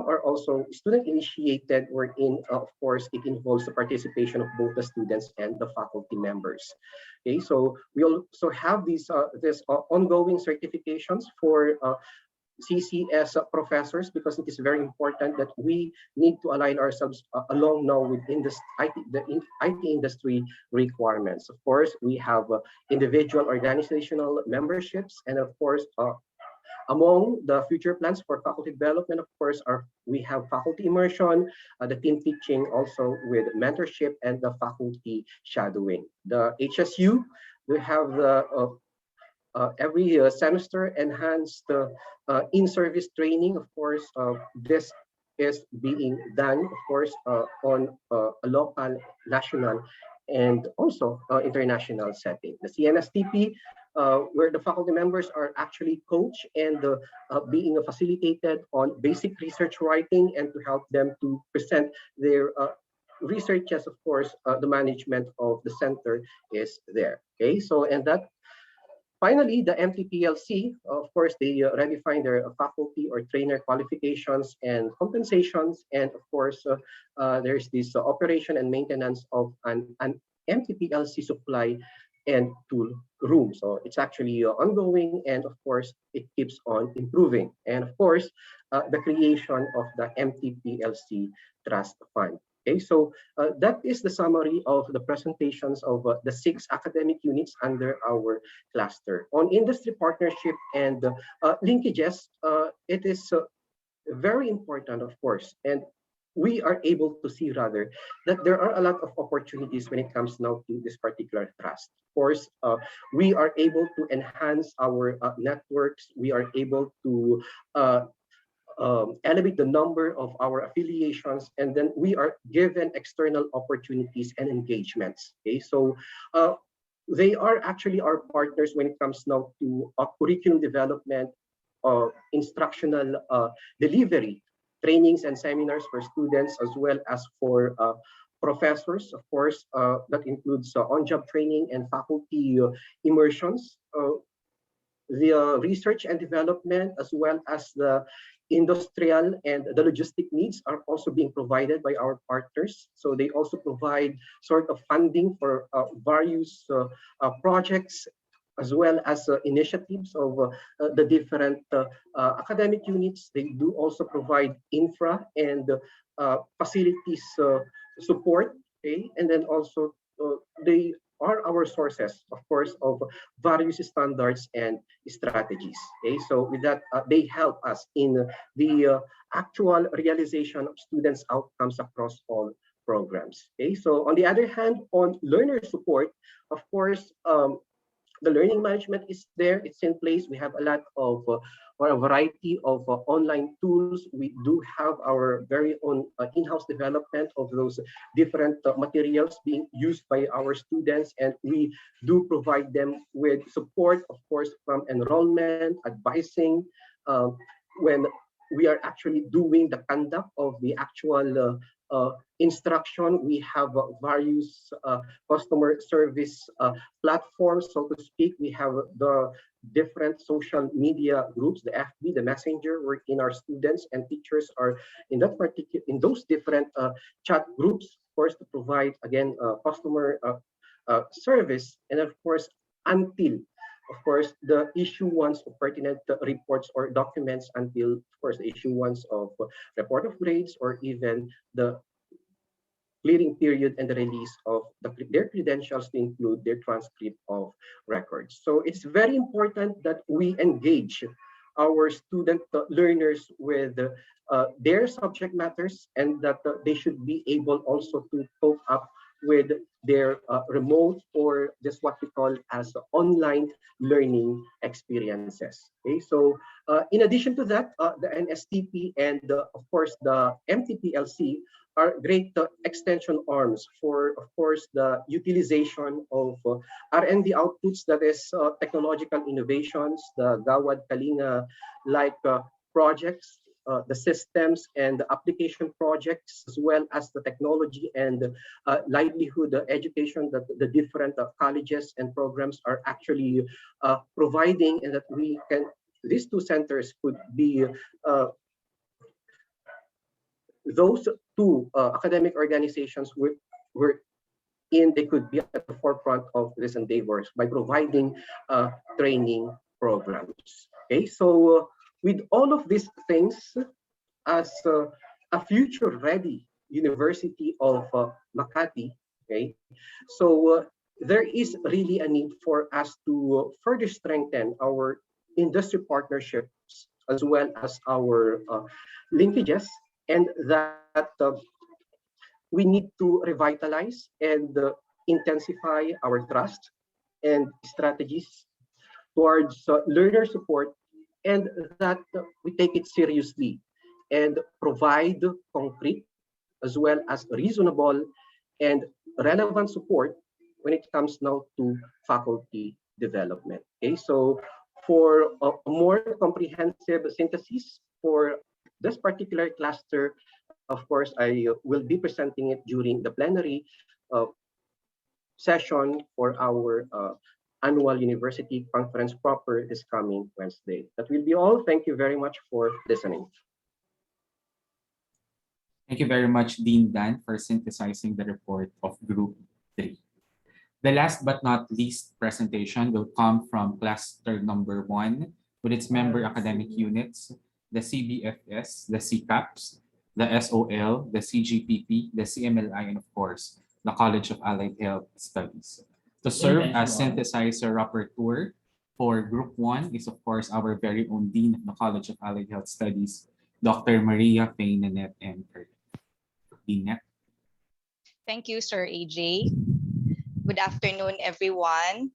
are also student-initiated, wherein, of course, it involves the participation of both the students and the faculty members. Okay, so we also have these ongoing certifications for CCS professors, because it is very important that we need to align ourselves along now with the IT industry requirements. Of course, we have individual organizational memberships, and of course, among the future plans for faculty development, of course, we have faculty immersion, the team teaching, also with mentorship and the faculty shadowing. The HSU, we have the every semester enhanced in-service training. Of course, this is being done, of course, on a local, national, and also international setting. The CNSTP, where the faculty members are actually coached and being facilitated on basic research writing, and to help them to present their researches. Of course, the management of the center is there. Okay, so, and that finally, the MTPLC, of course, they redefine their faculty or trainer qualifications and compensations. And of course, there's this operation and maintenance of an MTPLC supply and tool room. So it's actually ongoing, and of course, it keeps on improving. And of course, the creation of the MTPLC Trust Fund. Okay, so that is the summary of the presentations of the 6 academic units under our cluster. On industry partnership and linkages, it is very important, of course, and we are able to see rather that there are a lot of opportunities when it comes now to this particular trust. Of course, we are able to enhance our networks. We are able to elevate the number of our affiliations, and then we are given external opportunities and engagements. Okay, so they are actually our partners when it comes now to curriculum development, instructional delivery, trainings and seminars for students, as well as for professors. Of course, that includes on-job training and faculty immersions. The research and development, as well as the industrial and the logistic needs, are also being provided by our partners. So they also provide sort of funding for various projects, as well as initiatives of the different academic units. They do also provide infra and facilities support. Okay, and then also they are our sources, of course, of various standards and strategies. Okay, so with that, they help us in the actual realization of students' outcomes across all programs. Okay, so on the other hand, on learner support, of course, the learning management is there, it's in place. We have a lot of or a variety of online tools. We do have our very own in-house development of those different materials being used by our students, and we do provide them with support, of course, from enrollment, advising, when we are actually doing the conduct of the actual instruction. We have various customer service platforms, so to speak. We have the different social media groups, the FB, the Messenger, wherein our students and teachers are in that particular, in those different chat groups, of course, to provide again customer service, and of course, until of course the issuance of pertinent reports or documents, until of course the issuance of report of grades, or even the clearing period and the release of their credentials to include their transcript of records. So it's very important that we engage our student learners with their subject matters, and that they should be able also to cope up with their remote, or just what we call as online learning experiences. Okay, so in addition to that, the NSTP and of course the MTPLC are great extension arms for, of course, the utilization of R&D outputs, that is technological innovations, the Gawad Kalinga like projects, the systems and the application projects, as well as the technology and livelihood education that the different colleges and programs are actually providing, and that we can, these two centers could be those two academic organizations were in, they could be at the forefront of these endeavors by providing training programs. Okay, so with all of these things, as a future ready University of Makati, okay, so there is really a need for us to further strengthen our industry partnerships, as well as our linkages, and that we need to revitalize and intensify our trust and strategies towards learner support, and that we take it seriously and provide concrete as well as reasonable and relevant support when it comes now to faculty development. Okay, so for a more comprehensive synthesis for this particular cluster, of course, I will be presenting it during the plenary session for our annual university conference proper this coming Wednesday. That will be all. Thank you very much for listening. Thank you very much, Dean Dan, for synthesizing the report of Group 3. The last but not least presentation will come from cluster number 1 with its member academic units, the CBFS, the CCAPS, the SOL, the CGPP, the CMLI, and of course, the College of Allied Health Studies. To serve as synthesizer rapporteur for Group 1 is of course our very own Dean of the College of Allied Health Studies, Dr. Maria Faye Nanette M. Dean. Thank you, Sir AJ. Good afternoon, everyone.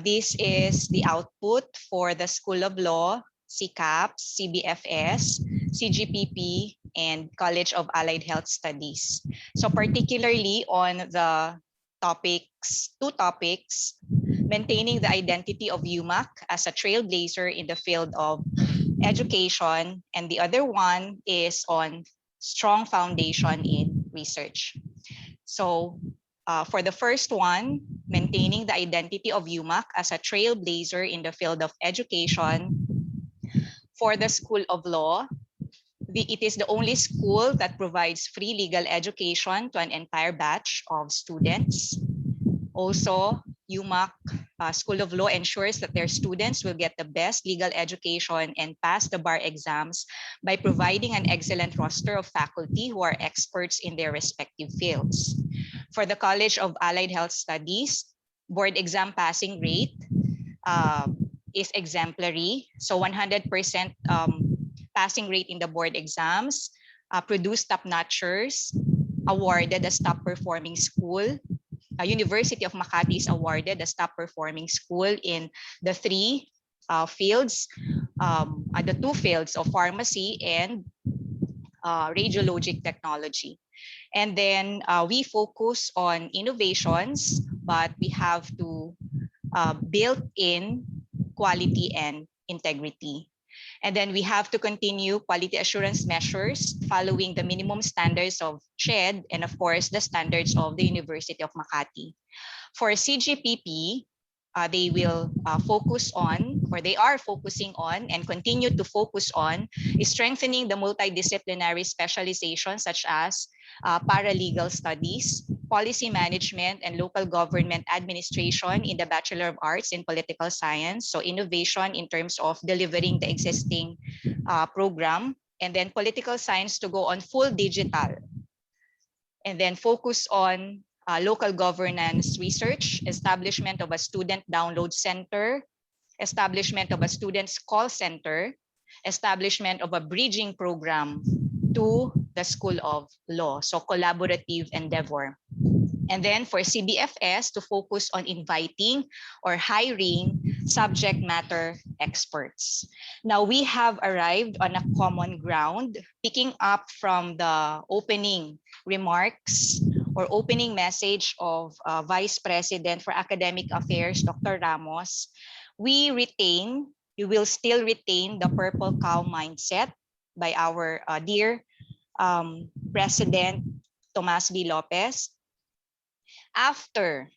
This is the output for the School of Law, CCAPS, CBFS, CGPP, and College of Allied Health Studies. So particularly on the two topics, maintaining the identity of UMAC as a trailblazer in the field of education, and the other one is on strong foundation in research. So for the first one, maintaining the identity of UMAC as a trailblazer in the field of education, for the School of Law, it is the only school that provides free legal education to an entire batch of students. Also, UMAC School of Law ensures that their students will get the best legal education and pass the bar exams by providing an excellent roster of faculty who are experts in their respective fields. For the College of Allied Health Studies, board exam passing rate is exemplary. So 100% passing rate in the board exams, produced top-notchers, awarded as top performing school. University of Makati is awarded as top performing school in the three fields, the two fields of pharmacy and radiologic technology. And then we focus on innovations, but we have to build in quality and integrity. And then we have to continue quality assurance measures following the minimum standards of CHED and of course the standards of the University of Makati. For CGPP, they will focus on, or they are focusing on and continue to focus on, is strengthening the multidisciplinary specialization such as paralegal studies, policy management, and local government administration in the Bachelor of Arts in Political Science. So innovation in terms of delivering the existing program, and then political science to go on full digital, and then focus on local governance research, establishment of a student download center, establishment of a student's call center, establishment of a bridging program to the School of Law, so collaborative endeavor. And then for CBFS, to focus on inviting or hiring subject matter experts. Now we have arrived on a common ground, picking up from the opening remarks or opening message of Vice President for Academic Affairs, Dr. Ramos. We will still retain the purple cow mindset by our dear President Tomas B. Lopez. After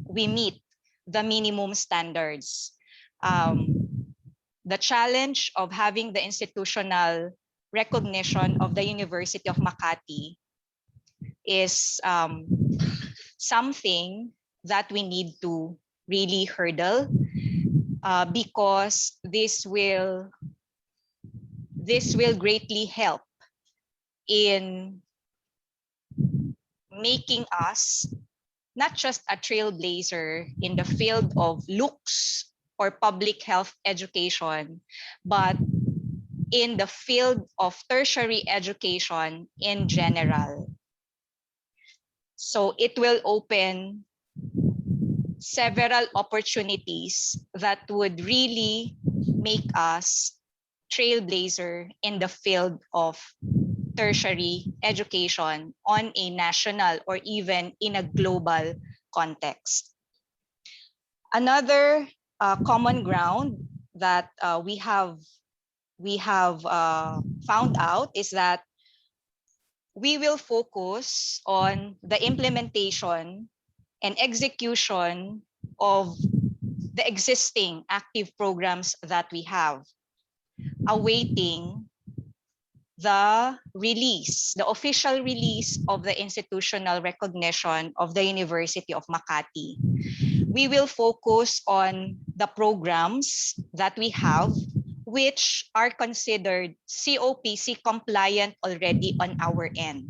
we meet the minimum standards, the challenge of having the institutional recognition of the University of Makati is something that we need to really hurdle because this will greatly help in making us not just a trailblazer in the field of looks or public health education, but in the field of tertiary education in general. So it will open several opportunities that would really make us trailblazer in the field of tertiary education on a national or even in a global context. Another common ground that we have found out is that we will focus on the implementation and execution of the existing active programs that we have, awaiting the official release of the institutional recognition of the University of Makati. We will focus on the programs that we have which are considered COPC compliant already on our end.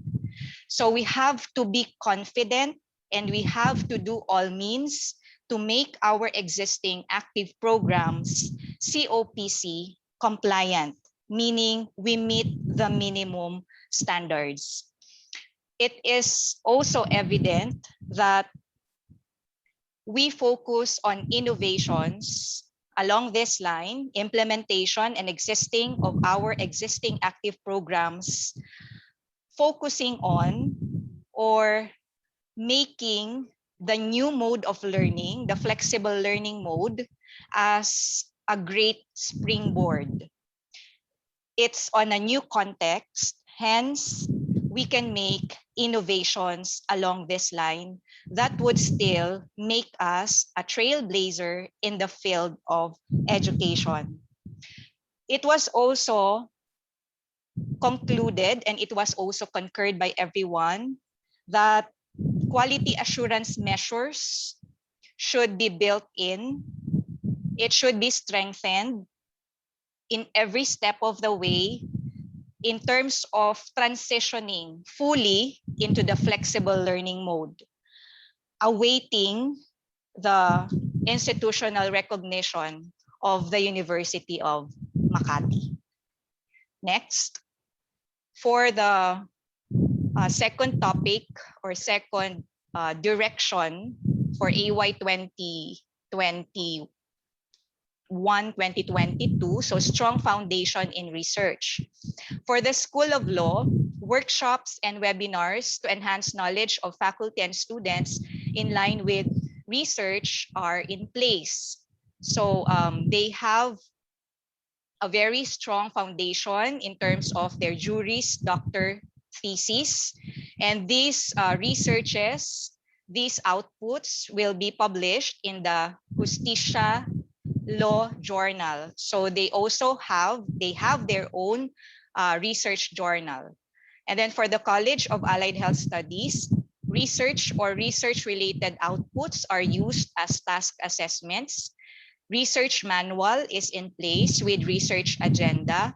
So we have to be confident and we have to do all means to make our existing active programs COPC compliant, meaning we meet the minimum standards. It is also evident that we focus on innovations along this line, implementation and existing of our existing active programs, focusing on or making the new mode of learning, the flexible learning mode, as a great springboard. It's on a new context, hence we can make innovations along this line that would still make us a trailblazer in the field of education. It was also concluded and it was also concurred by everyone that quality assurance measures should be built in. It should be strengthened in every step of the way in terms of transitioning fully into the flexible learning mode, awaiting the institutional recognition of the University of Makati. Next, for the second topic or second direction for AY 2021-2022, so strong foundation in research. For the School of Law, workshops and webinars to enhance knowledge of faculty and students in line with research are in place. So they have a very strong foundation in terms of their juris doctor thesis. And these researches, these outputs will be published in the Justicia Law Journal. So they have their own research journal. And then for the College of Allied Health Studies, research or research-related outputs are used as task assessments. Research manual is in place with research agenda.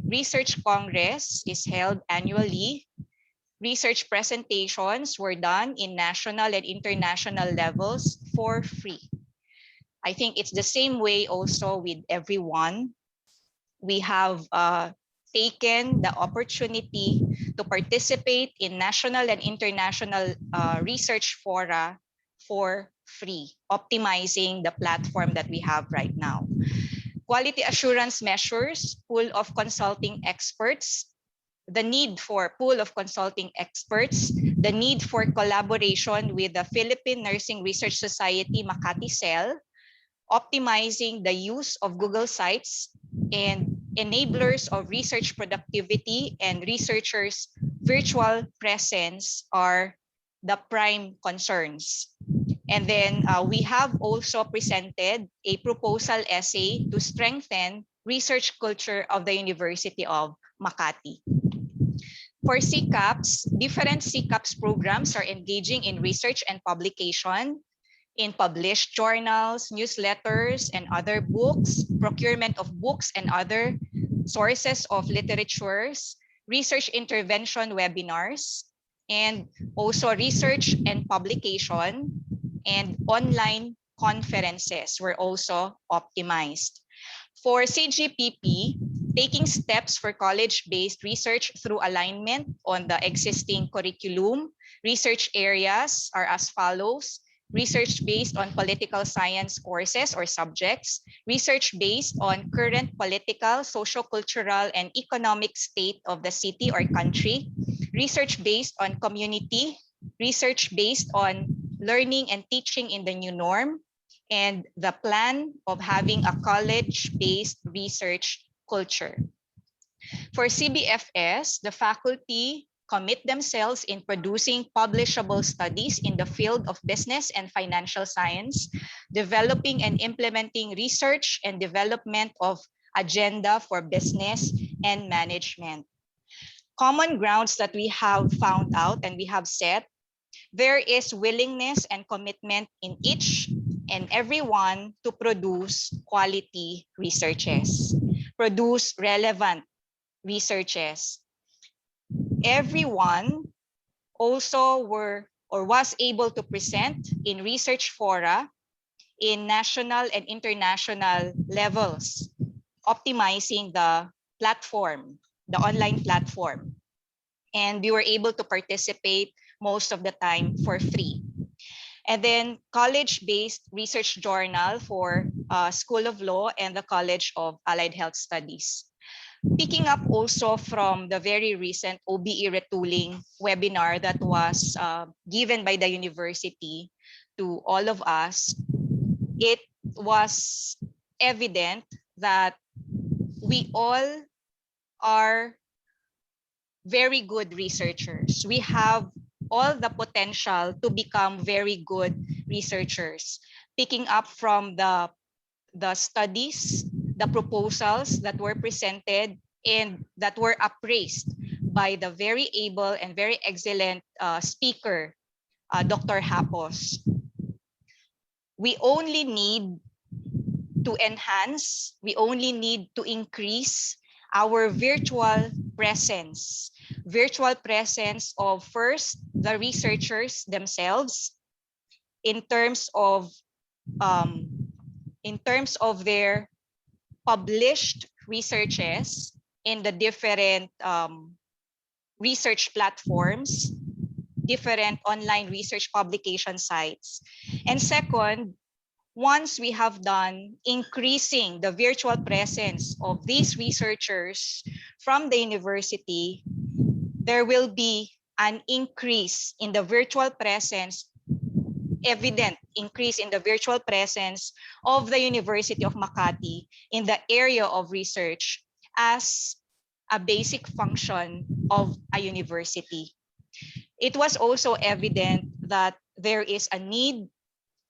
Research Congress is held annually. Research presentations were done in national and international levels for free. I think it's the same way also with everyone. We have taken the opportunity to participate in national and international research fora for free, optimizing the platform that we have right now. Quality assurance measures, pool of consulting experts, the need for pool of consulting experts, the need for collaboration with the Philippine Nursing Research Society Makati Cell, optimizing the use of Google Sites, and enablers of research productivity and researchers' virtual presence are the prime concerns. And then we have also presented a proposal essay to strengthen research culture of the University of Makati. For CCAPs, different CCAPs programs are engaging in research and publication, in published journals, newsletters, and other books, procurement of books and other sources of literatures, research intervention webinars, and also research and publication, and online conferences were also optimized. For CGPP, taking steps for college-based research through alignment on the existing curriculum, research areas are as follows: research based on political science courses or subjects, research based on current political, socio-cultural, and economic state of the city or country, research based on community, research based on learning and teaching in the new norm, and the plan of having a college-based research culture. For CBFS, the faculty commit themselves in producing publishable studies in the field of business and financial science, developing and implementing research and development of agenda for business and management. Common grounds that we have found out and we have set: there is willingness and commitment in each and everyone to produce quality researches, produce relevant researches. Everyone also was able to present in research fora in national and international levels, optimizing the platform, the online platform. And we were able to participate most of the time for free. And then college-based research journal for School of Law and the College of Allied Health Studies. Picking up also from the very recent OBE retooling webinar that was given by the university to all of us, it was evident that we all are very good researchers. We have all the potential to become very good researchers. Picking up from the studies, the proposals that were presented and that were appraised by the very able and very excellent speaker, Dr. Hapos. We only need to enhance, we only need to increase our virtual presence, virtual presence of first the researchers themselves in terms of um, their published researches in the different research platforms, different online research publication sites. And second, once we have done increasing the virtual presence of these researchers from the university, there will be an increase in the virtual presence, evident increase in the virtual presence of the University of Makati in the area of research as a basic function of a university. It was also evident that there is a need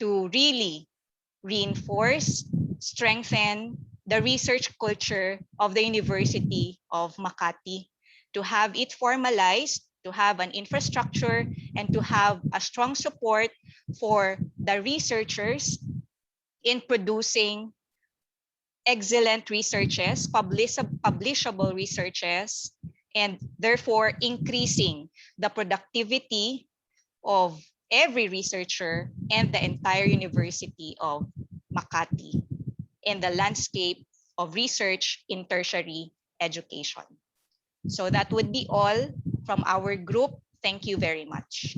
to really reinforce, strengthen the research culture of the University of Makati, to have it formalized, to have an infrastructure, and to have a strong support for the researchers in producing excellent researches, publishable researches, and therefore increasing the productivity of every researcher and the entire University of Makati in the landscape of research in tertiary education. So that would be all from our group. Thank you very much.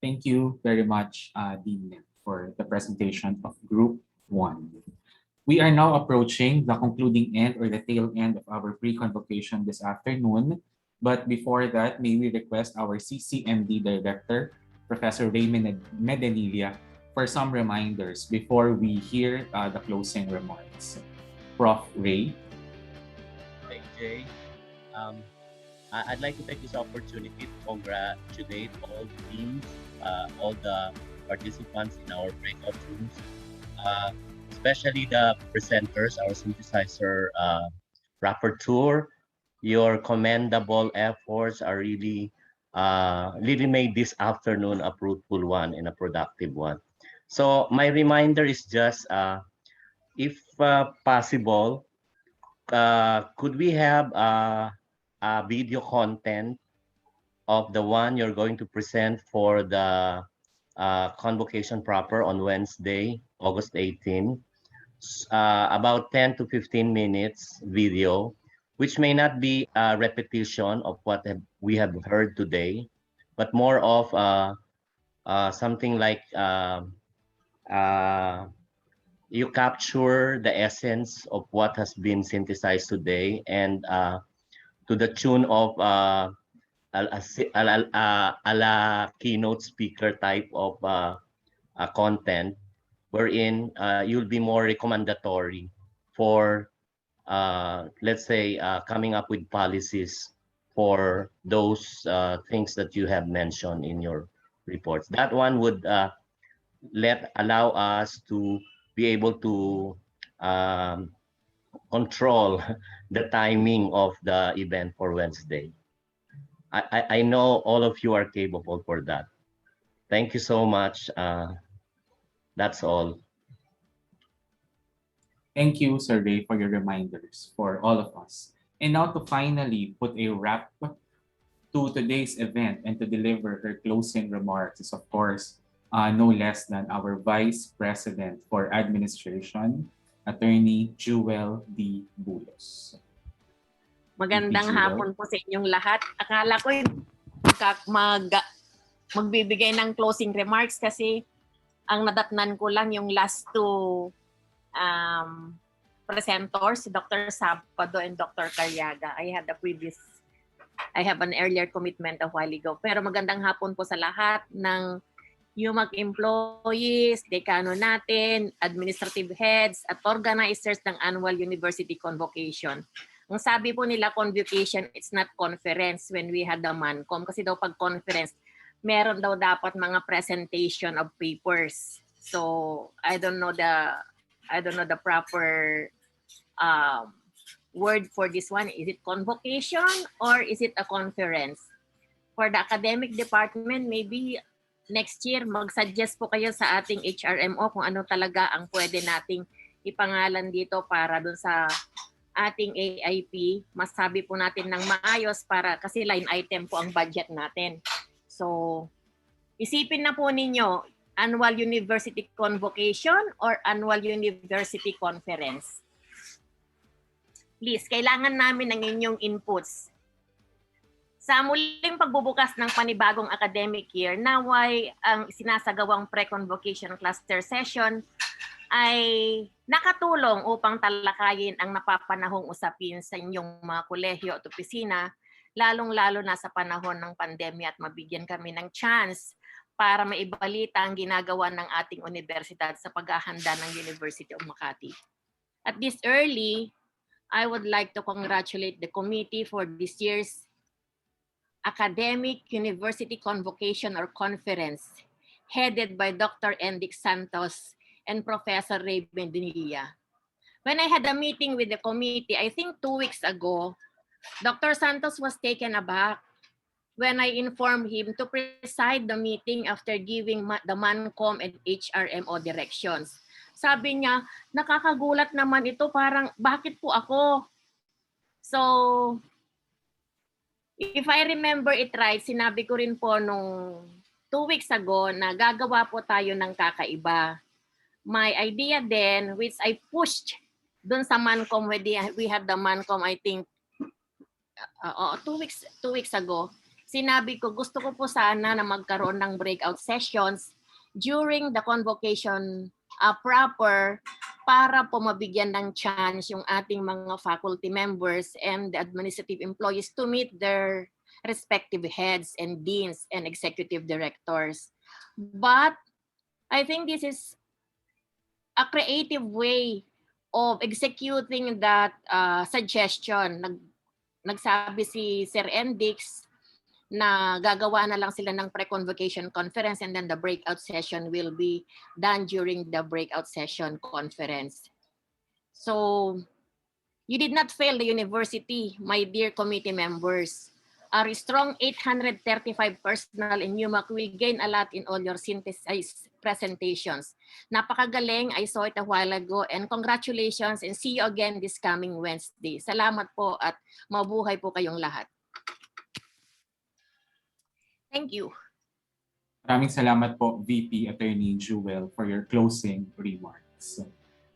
Thank you very much, Dean, for the presentation of Group 1. We are now approaching the concluding end or the tail end of our pre-convocation this afternoon. But before that, may we request our CCMD Director, Professor Raymond Medenilia, for some reminders before we hear the closing remarks. Prof. Ray. Thank you, Jay. I'd like to take this opportunity to congratulate all teams, all the participants in our breakout rooms, especially the presenters, our synthesizer rapporteur. Your commendable efforts are really made this afternoon a fruitful one and a productive one. So my reminder is just, if possible, could we have a video content of the one you're going to present for the convocation proper on Wednesday, August 18, about 10 to 15 minutes video, which may not be a repetition of what we have heard today, but more of something like you capture the essence of what has been synthesized today, and to the tune of a la keynote speaker type of content, wherein you'll be more recommendatory for, let's say, coming up with policies for those things that you have mentioned in your reports. That one would allow us to be able to control the timing of the event for Wednesday. I know all of you are capable for that. Thank you so much. That's all. Thank you, Sir Ray, for your reminders for all of us. And now to finally put a wrap to today's event and to deliver her closing remarks is, of course, no less than our Vice President for Administration, Attorney Jewel D. Bulos. Magandang hapon po sa inyong lahat. Akala ko magbibigay ng closing remarks kasi ang nadatnan ko lang yung last two presenters, si Dr. Sabado and Dr. Carriaga. I have an earlier commitment a while ago. Pero magandang hapon po sa lahat ng UMAC employees, dekano natin, administrative heads, at organizers ng annual university convocation. Ang sabi po nila, convocation, it's not conference when we had the MANCOM. Kasi daw pag conference, meron daw dapat mga presentation of papers. So I don't know the proper word for this one. Is it convocation or is it a conference? For the academic department, maybe next year mag-suggest po kayo sa ating HRMO kung ano talaga ang pwede nating ipangalan dito para dun sa ating AIP, masabi po natin ng maayos para kasi line item po ang budget natin. So, isipin na po ninyo, annual university convocation or annual university conference. Please, kailangan namin ng inyong inputs. Sa muling pagbubukas ng panibagong academic year, naway ang sinasagawang pre-convocation cluster session ay nakatulong upang talakayin ang napapanahong usapin sa inyong mga kolehiyo at opisina, lalong-lalo na sa panahon ng pandemya at mabigyan kami ng chance para maibalita ang ginagawa ng ating universidad sa paghahanda ng University of Makati. At this early, I would like to congratulate the committee for this year's Academic University Convocation or Conference, headed by Dr. Endic Santos and Professor Ray Bendinia. When I had a meeting with the committee, I think 2 weeks ago, Dr. Santos was taken aback when I informed him to preside the meeting after giving the MANCOM and HRMO directions. Sabi niya, nakakagulat naman ito, parang bakit po ako? So, if I remember it right, sinabi ko rin po nung 2 weeks ago na gagawa po tayo ng kakaiba. My idea then, which I pushed dun sa MANCOM, we had the MANCOM, I think, 2 weeks ago, sinabi ko, gusto ko po sana na magkaroon ng breakout sessions during the convocation proper para po mabigyan ng chance yung ating mga faculty members and the administrative employees to meet their respective heads and deans and executive directors. But I think this is a creative way of executing that suggestion. Nagsabi si Sir Endix na gagawa na lang sila ng pre-convocation conference and then the breakout session will be done during the breakout session conference. So, you did not fail the university, my dear committee members. Our strong 835 personnel in UMAC will gain a lot in all your synthesized presentations. Napakagaling, I saw it a while ago, and congratulations and see you again this coming Wednesday. Salamat po at mabuhay po kayong lahat. Thank you. Maraming salamat po, VP Attorney Jewel, for your closing remarks.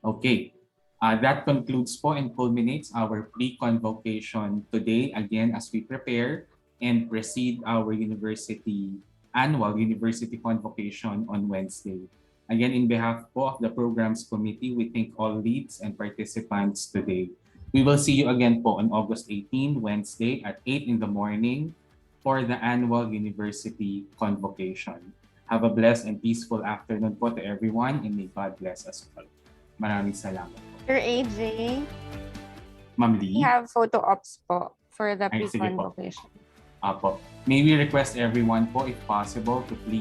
Okay, that concludes po and culminates our pre-convocation today, again, as we prepare and proceed our annual university convocation on Wednesday. Again, in behalf po of the Programs Committee, we thank all leads and participants today. We will see you again po on August 18, Wednesday at 8 in the morning for the annual university convocation. Have a blessed and peaceful afternoon po to everyone, and may God bless us all. Maraming salamat po. Sir AJ, Ma'am Lee? we have photo ops po for the Ay, sige po. pre-convocation. Apo. May we request everyone po, if possible, to please